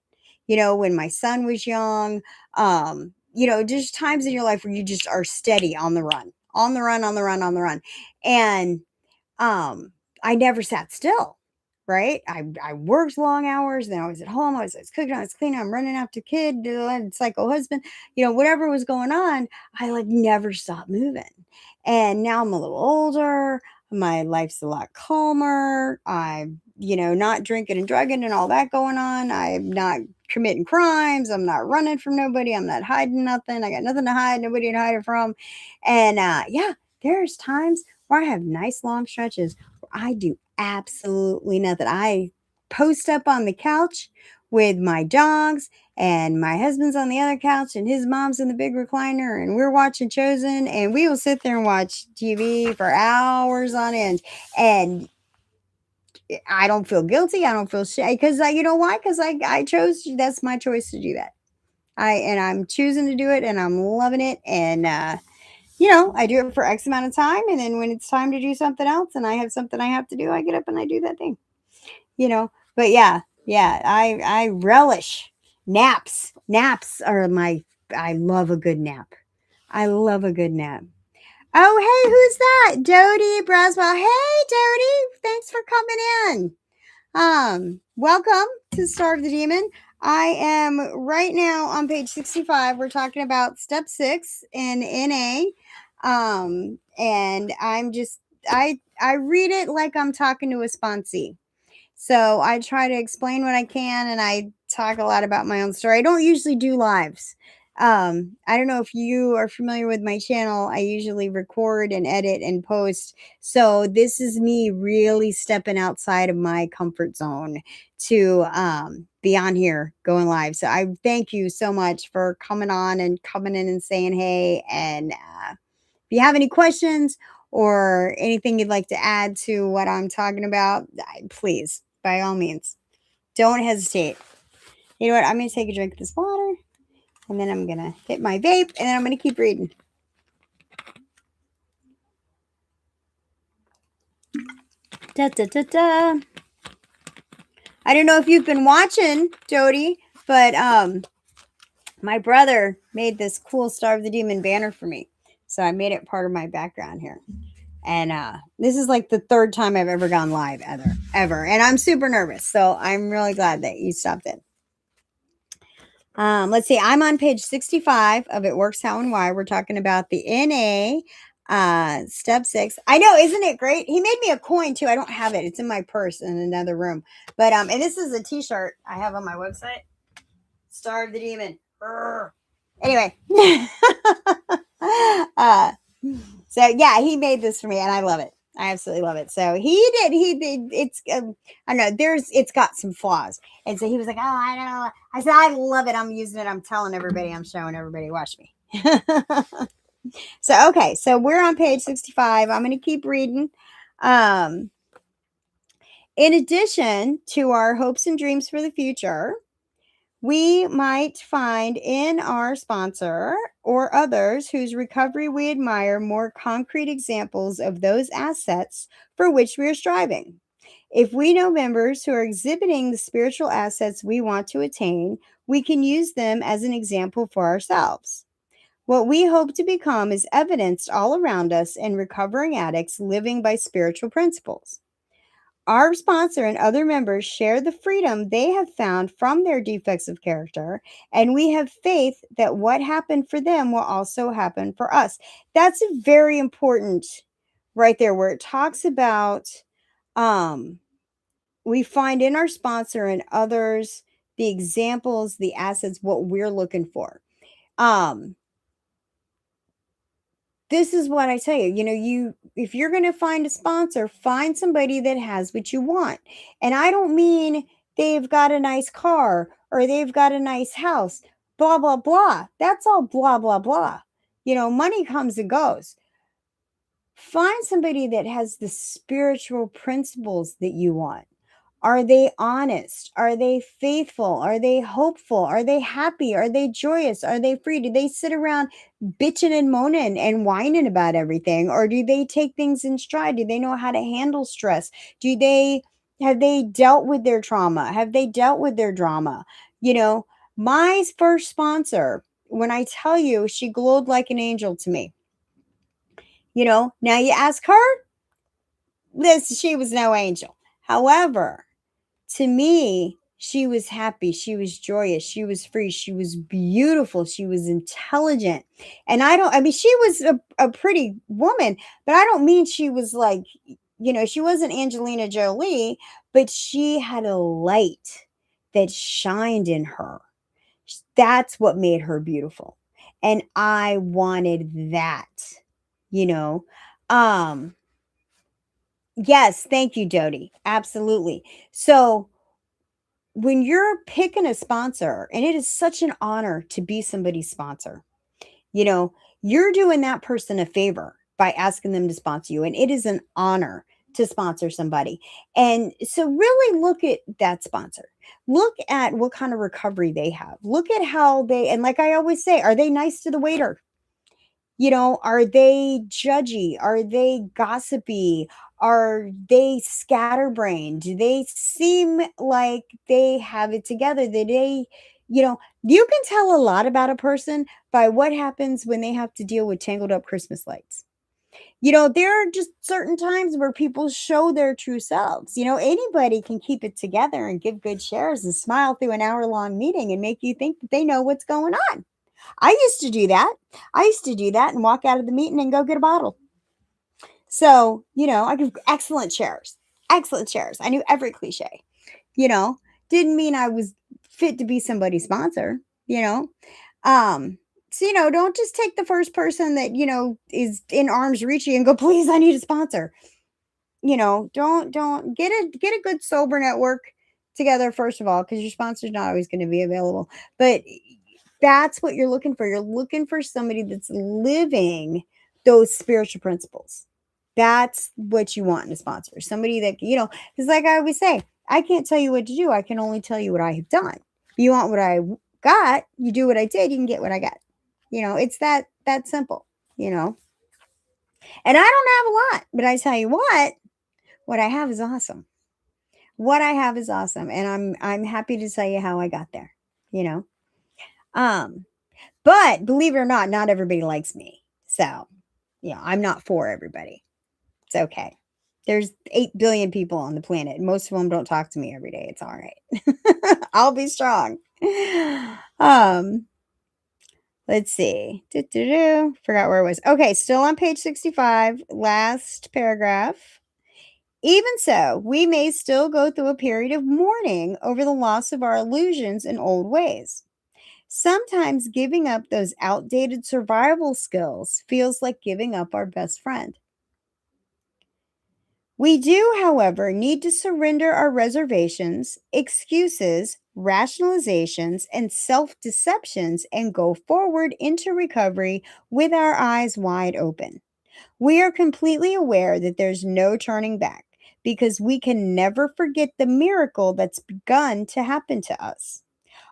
When my son was young, just times in your life where you just are steady on the run, on the run, on the run, on the run. And um, I never sat still, right? I worked long hours, then I was at home, I was cooking, I was cleaning, I'm running after kid, psycho husband, whatever was going on, I like never stopped moving. And now I'm a little older, my life's a lot calmer. I'm, not drinking and drugging and all that going on. I'm not committing crimes. I'm not running from nobody. I'm not hiding nothing. I got nothing to hide, nobody to hide it from. And yeah, there's times where I have nice long stretches where I do absolutely nothing. I post up on the couch with my dogs and my husband's on the other couch and his mom's in the big recliner and we're watching Chosen, and we will sit there and watch TV for hours on end. And I don't feel guilty. I don't feel shame because you know why? Because I chose. That's my choice to do that. I'm choosing to do it, and I'm loving it. And I do it for X amount of time, and then when it's time to do something else, and I have something I have to do, I get up and I do that thing. But yeah, I relish naps. Naps are my. I love a good nap. I love a good nap. Oh, hey, who's that? Dodie Braswell. Hey, Dodie, thanks for coming in. Welcome to Starve the Demon. I am right now on page 65. We're talking about step 6 in NA. And I read it like I'm talking to a sponsee. So I try to explain what I can, and I talk a lot about my own story. I don't usually do lives. I don't know if you are familiar with my channel. I usually record and edit and post. So this is me really stepping outside of my comfort zone to be on here going live. So I thank you so much for coming on and coming in and saying hey. And if you have any questions or anything you'd like to add to what I'm talking about, please, by all means, don't hesitate. You know what? I'm going to take a drink of this water, and then I'm going to hit my vape, and then I'm going to keep reading. Da, da, da, da. I don't know if you've been watching, Jody, but my brother made this cool Starve the Demon banner for me. So I made it part of my background here. And this is like the third time I've ever gone live ever. And I'm super nervous. So I'm really glad that you stopped in. Let's see. I'm on page 65 of It Works How and Why. We're talking about the NA step 6. I know, isn't it great? He made me a coin too. I don't have it. It's in my purse in another room. But and this is a t-shirt I have on my website. Starve the Demon. Anyway. So yeah, he made this for me, and I love it. I absolutely love it. So he did. It's I don't know. It's got some flaws, and so he was like, "Oh, I don't know." I said, "I love it. I'm using it. I'm telling everybody. I'm showing everybody. Watch me." So okay, so we're on page 65. I'm going to keep reading. In addition to our hopes and dreams for the future, we might find in our sponsor or others whose recovery we admire more concrete examples of those assets for which we are striving. If we know members who are exhibiting the spiritual assets we want to attain, we can use them as an example for ourselves. What we hope to become is evidenced all around us in recovering addicts living by spiritual principles. Our sponsor and other members share the freedom they have found from their defects of character, and we have faith that what happened for them will also happen for us. That's a very important right there, where it talks about we find in our sponsor and others the examples, the assets, what we're looking for. This is what I tell you, if you're going to find a sponsor, find somebody that has what you want. And I don't mean they've got a nice car or they've got a nice house, blah, blah, blah. That's all blah, blah, blah. Money comes and goes. Find somebody that has the spiritual principles that you want. Are they honest? Are they faithful? Are they hopeful? Are they happy? Are they joyous? Are they free? Do they sit around bitching and moaning and whining about everything? Or do they take things in stride? Do they know how to handle stress? Have they dealt with their trauma? Have they dealt with their drama? My first sponsor, when I tell you, she glowed like an angel to me. Now you ask her, she was no angel. However, to me, she was happy. She was joyous. She was free. She was beautiful. She was intelligent. And she was a pretty woman, but I don't mean she was like, she wasn't Angelina Jolie, but she had a light that shined in her. That's what made her beautiful. And I wanted that, you know. Yes, thank you, Dodie. Absolutely. So when you're picking a sponsor, and it is such an honor to be somebody's sponsor, you know, you're doing that person a favor by asking them to sponsor you. And it is an honor to sponsor somebody. And so, really look at that sponsor. Look at what kind of recovery they have. Look at how they, and like I always say, are they nice to the waiter? Are they judgy? Are they gossipy? Are they scatterbrained? Do they seem like they have it together? You can tell a lot about a person by what happens when they have to deal with tangled up Christmas lights. There are just certain times where people show their true selves. Anybody can keep it together and give good shares and smile through an hour-long meeting and make you think that they know what's going on. I used to do that. I used to do that and walk out of the meeting and go get a bottle. So, I give excellent shares. Excellent shares. I knew every cliche, you know, didn't mean I was fit to be somebody's sponsor, you know. So, don't just take the first person that, is in arm's reach you and go, please, I need a sponsor. Don't get a good sober network together, first of all, because your sponsor's not always going to be available. But that's what you're looking for. You're looking for somebody that's living those spiritual principles. That's what you want in a sponsor. Somebody that, because like I always say, I can't tell you what to do. I can only tell you what I have done. If you want what I got, you do what I did, you can get what I got. It's that simple, And I don't have a lot, but I tell you what I have is awesome. What I have is awesome. And I'm happy to tell you how I got there, you know. Um, But believe it or not everybody likes me. So, I'm not for everybody. It's okay. There's 8 billion people on the planet. Most of them don't talk to me every day. It's all right. I'll be strong. Let's see. Forgot where it was. Okay, still on page 65, last paragraph. Even so, we may still go through a period of mourning over the loss of our illusions and old ways. Sometimes giving up those outdated survival skills feels like giving up our best friend. We do, however, need to surrender our reservations, excuses, rationalizations, and self deceptions and go forward into recovery with our eyes wide open. We are completely aware that there's no turning back because we can never forget the miracle that's begun to happen to us.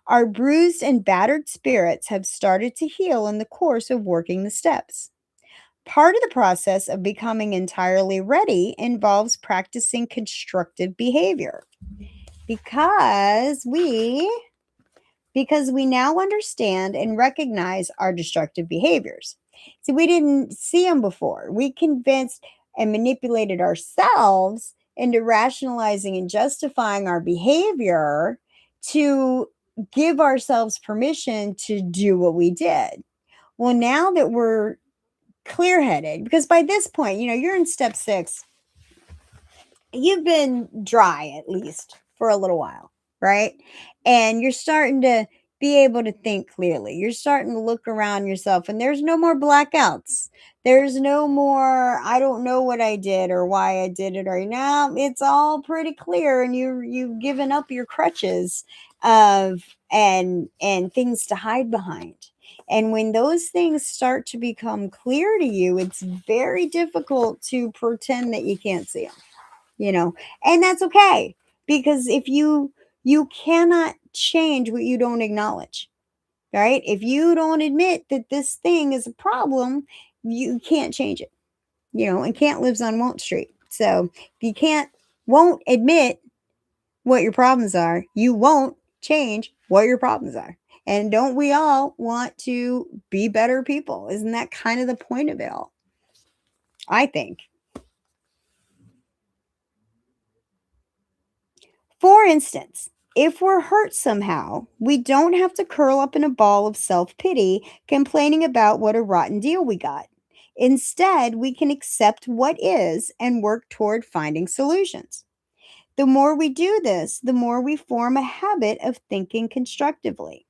Our bruised and battered spirits have started to heal in the course of working the steps. Part of the process of becoming entirely ready involves practicing constructive behavior because we now understand and recognize our destructive behaviors. See, we didn't see them before. We convinced and manipulated ourselves into rationalizing and justifying our behavior to give ourselves permission to do what we did. Well, now that we're clear headed, because by this point, you're in step 6, you've been dry at least for a little while, right? And you're starting to be able to think clearly. You're starting to look around yourself, and there's no more blackouts. There's no more, I don't know what I did or why I did it, or now it's all pretty clear, and you've given up your crutches of and things to hide behind. And when those things start to become clear to you, it's very difficult to pretend that you can't see them, and that's okay, because if you cannot change what you don't acknowledge, right? If you don't admit that this thing is a problem, you can't change it, and can't lives on Won't Street. So if you won't admit what your problems are, you won't change what your problems are. And don't we all want to be better people? Isn't that kind of the point of it all? I think. For instance, if we're hurt somehow, we don't have to curl up in a ball of self pity complaining about what a rotten deal we got. Instead, we can accept what is and work toward finding solutions. The more we do this, the more we form a habit of thinking constructively.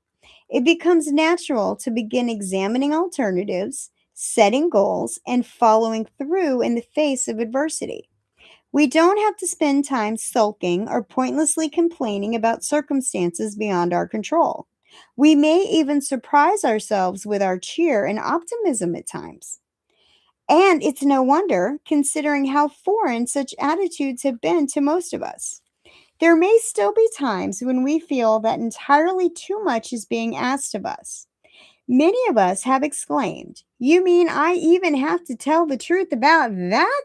It becomes natural to begin examining alternatives, setting goals, and following through in the face of adversity. We don't have to spend time sulking or pointlessly complaining about circumstances beyond our control. We may even surprise ourselves with our cheer and optimism at times. And it's no wonder, considering how foreign such attitudes have been to most of us. There may still be times when we feel that entirely too much is being asked of us. Many of us have exclaimed, "You mean I even have to tell the truth about that?"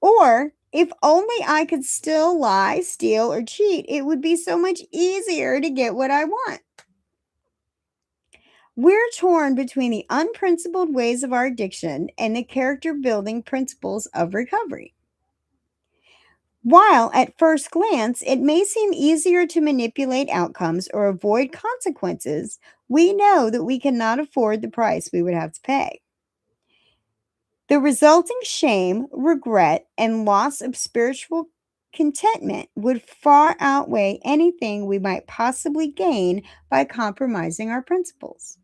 Or, "If only I could still lie, steal, or cheat, it would be so much easier to get what I want." We're torn between the unprincipled ways of our addiction and the character building principles of recovery. While at first glance it may seem easier to manipulate outcomes or avoid consequences, we know that we cannot afford the price we would have to pay. The resulting shame, regret, and loss of spiritual contentment would far outweigh anything we might possibly gain by compromising our principles.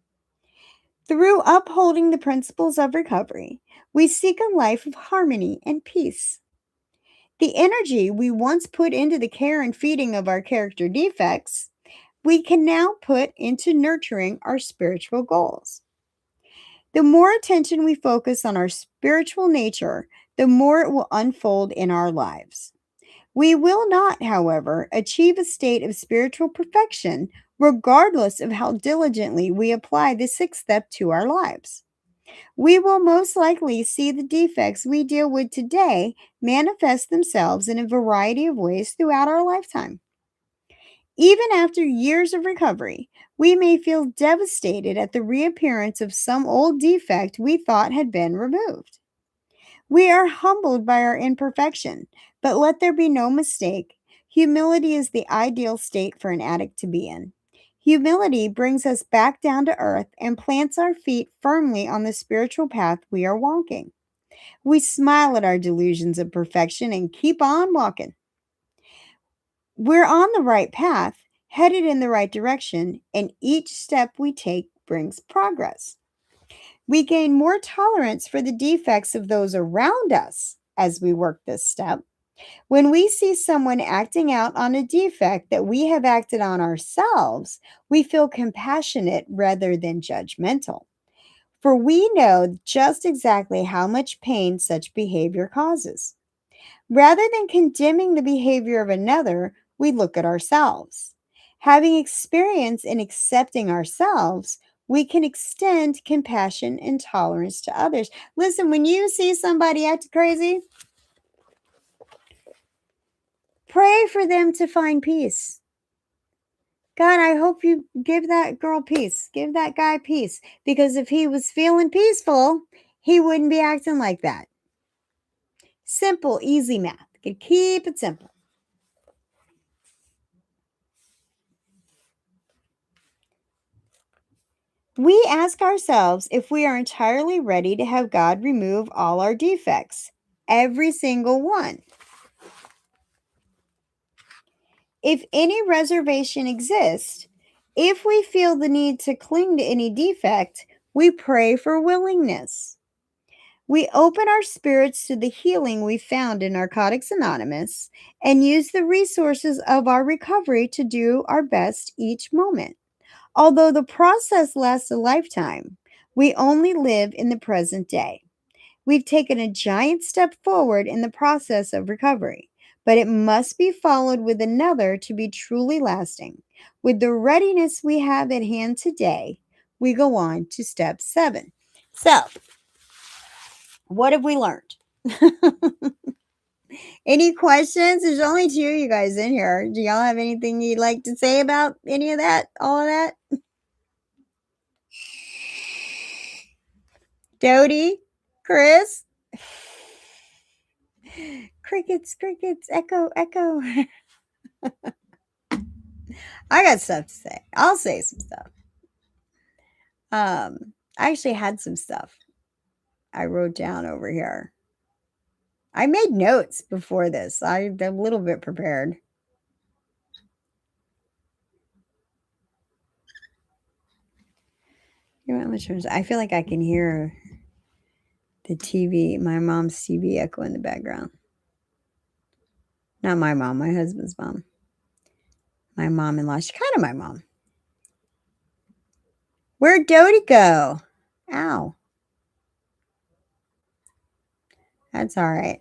Through upholding the principles of recovery, we seek a life of harmony and peace. The energy we once put into the care and feeding of our character defects, we can now put into nurturing our spiritual goals. The more attention we focus on our spiritual nature, the more it will unfold in our lives. We will not, however, achieve a state of spiritual perfection regardless of how diligently we apply the sixth step to our lives. We will most likely see the defects we deal with today manifest themselves in a variety of ways throughout our lifetime. Even after years of recovery, we may feel devastated at the reappearance of some old defect we thought had been removed. We are humbled by our imperfection, but let there be no mistake. Humility is the ideal state for an addict to be in. Humility brings us back down to earth and plants our feet firmly on the spiritual path we are walking. We smile at our delusions of perfection and keep on walking. We're on the right path, headed in the right direction, and each step we take brings progress. We gain more tolerance for the defects of those around us as we work this step. When we see someone acting out on a defect that we have acted on ourselves, we feel compassionate rather than judgmental. For we know just exactly how much pain such behavior causes. Rather than condemning the behavior of another, we look at ourselves. Having experience in accepting ourselves, we can extend compassion and tolerance to others. Listen, when you see somebody act crazy, pray for them to find peace. God, I hope you give that girl peace. Give that guy peace. Because if he was feeling peaceful, he wouldn't be acting like that. Simple, easy math. Could keep it simple. We ask ourselves if we are entirely ready to have God remove all our defects, every single one. If any reservation exists, if we feel the need to cling to any defect, we pray for willingness. We open our spirits to the healing we found in Narcotics Anonymous and use the resources of our recovery to do our best each moment. Although the process lasts a lifetime, we only live in the present day. We've taken a giant step forward in the process of recovery, but it must be followed with another to be truly lasting. With the readiness we have at hand today, we go on to step 7. So, what have we learned? Any questions? There's only 2 of you guys in here. Do y'all have anything you'd like to say about any of that? All of that? Dodie? Chris? Crickets, crickets, echo, echo. I got stuff to say. I'll say some stuff. I actually had some stuff I wrote down over here. I made notes before this. I'm a little bit prepared. I feel like I can hear the TV, my mom's TV echo in the background. Not my mom, my husband's mom. My mom-in-law. She's kind of my mom. Where'd Dodie go? Ow. That's all right.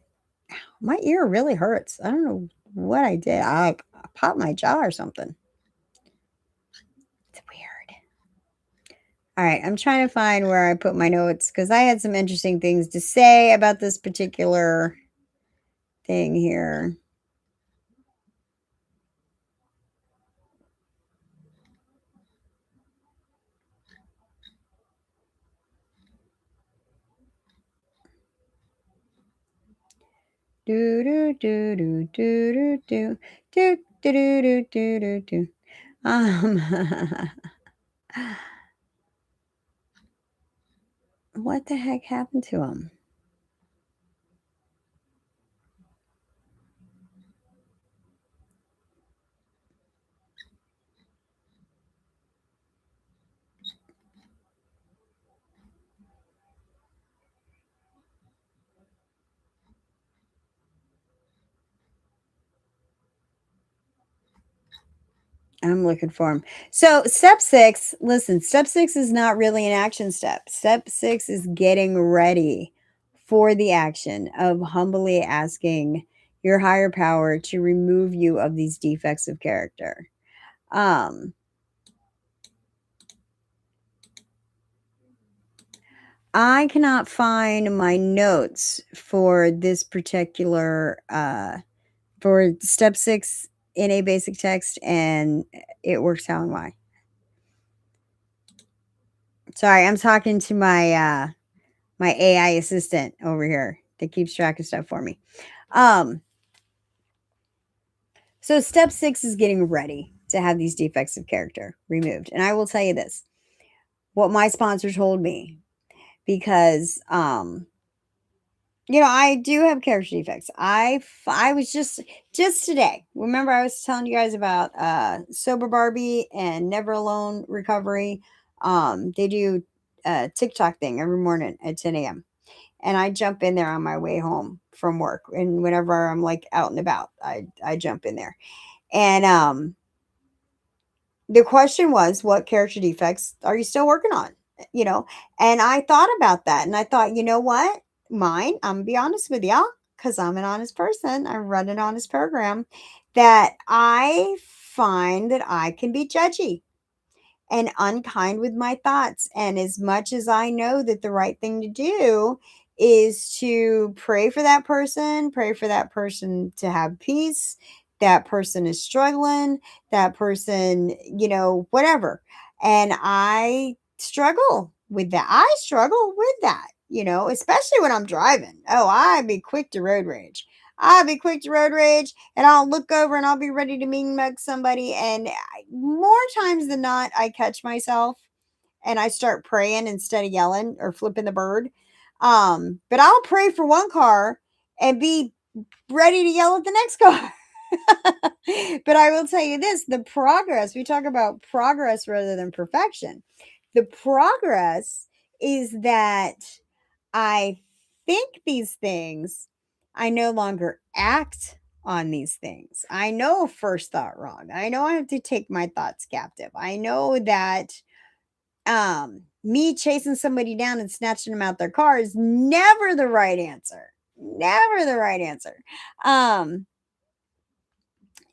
Ow, my ear really hurts. I don't know what I did. I popped my jaw or something. It's weird. All right, I'm trying to find where I put my notes because I had some interesting things to say about this particular thing here. Do do do do do do do do do do do do do. What the heck happened to him? I'm looking for him. So, step 6, listen, step 6 is not really an action step. Step 6 is getting ready for the action of humbly asking your higher power to remove you of these defects of character. I cannot find my notes for this particular for step 6 in a basic text, and it works how and why. Sorry, I'm talking to my my AI assistant over here that keeps track of stuff for me. So step 6 is getting ready to have these defects of character removed. And I will tell you this, what my sponsor told me, because I do have character defects. I was just today. Remember I was telling you guys about Sober Barbie and Never Alone Recovery. They do a TikTok thing every morning at 10 a.m. And I jump in there on my way home from work. And whenever I'm like out and about, I jump in there. And the question was, what character defects are you still working on? You know, and I thought about that and I thought, you know what? Mine, I'm gonna be honest with y'all, because I'm an honest person. I run an honest program that I find that I can be judgy and unkind with my thoughts. And as much as I know that the right thing to do is to pray for that person to have peace, that person is struggling, that person, whatever. And I struggle with that. I struggle with that, especially when I'm driving. Oh, I'd be quick to road rage. I'll be quick to road rage and I'll look over and I'll be ready to mean mug somebody. And more times than not, I catch myself and I start praying instead of yelling or flipping the bird. But I'll pray for one car and be ready to yell at the next car. But I will tell you this, the progress, we talk about progress rather than perfection. The progress is that I think these things, I no longer act on these things. I know first thought wrong. I know I have to take my thoughts captive. I know that me chasing somebody down and snatching them out their car is never the right answer. Never the right answer. My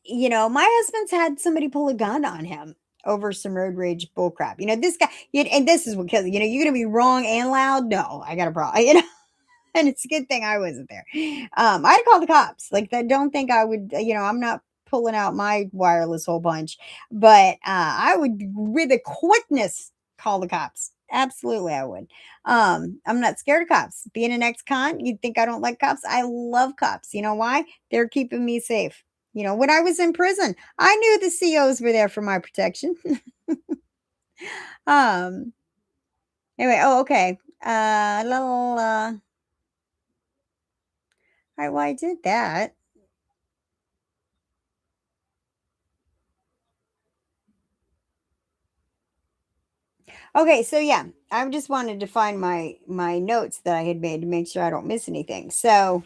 husband's had somebody pull a gun on him over some road rage bullcrap. This guy, and this is because, you're going to be wrong and loud. No, I got a problem, and it's a good thing I wasn't there. I'd call the cops. Like, I don't think I would, I'm not pulling out my wireless whole bunch, but I would, with a quickness, call the cops. Absolutely, I would. I'm not scared of cops. Being an ex-con, you'd think I don't like cops. I love cops. You know why? They're keeping me safe. When I was in prison, I knew the COs were there for my protection. um. Anyway, oh, okay. Little. All right, well, I did that. Okay, so yeah, I just wanted to find my notes that I had made to make sure I don't miss anything. So,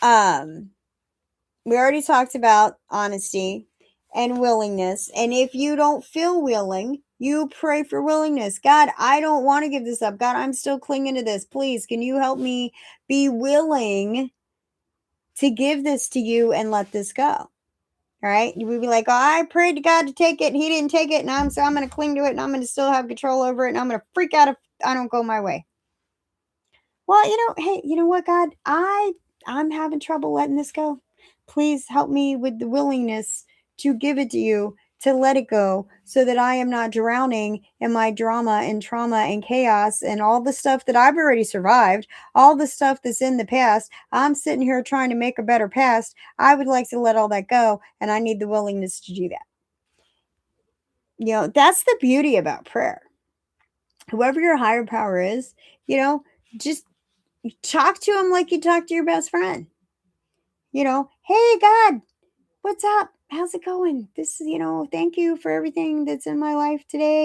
um, we already talked about honesty and willingness. And if you don't feel willing, you pray for willingness. God, I don't want to give this up. God, I'm still clinging to this. Please, can you help me be willing to give this to you and let this go? All right. You would be like, oh, I prayed to God to take it and he didn't take it. And I'm going to cling to it and I'm going to still have control over it. And I'm going to freak out if I don't go my way. Well, hey, you know what, God? I'm having trouble letting this go. Please help me with the willingness to give it to you, to let it go, so that I am not drowning in my drama and trauma and chaos and all the stuff that I've already survived, all the stuff that's in the past. I'm sitting here trying to make a better past. I would like to let all that go, and I need the willingness to do that. That's the beauty about prayer. Whoever your higher power is, just talk to him like you talk to your best friend. Hey, God, what's up? How's it going? Thank you for everything that's in my life today.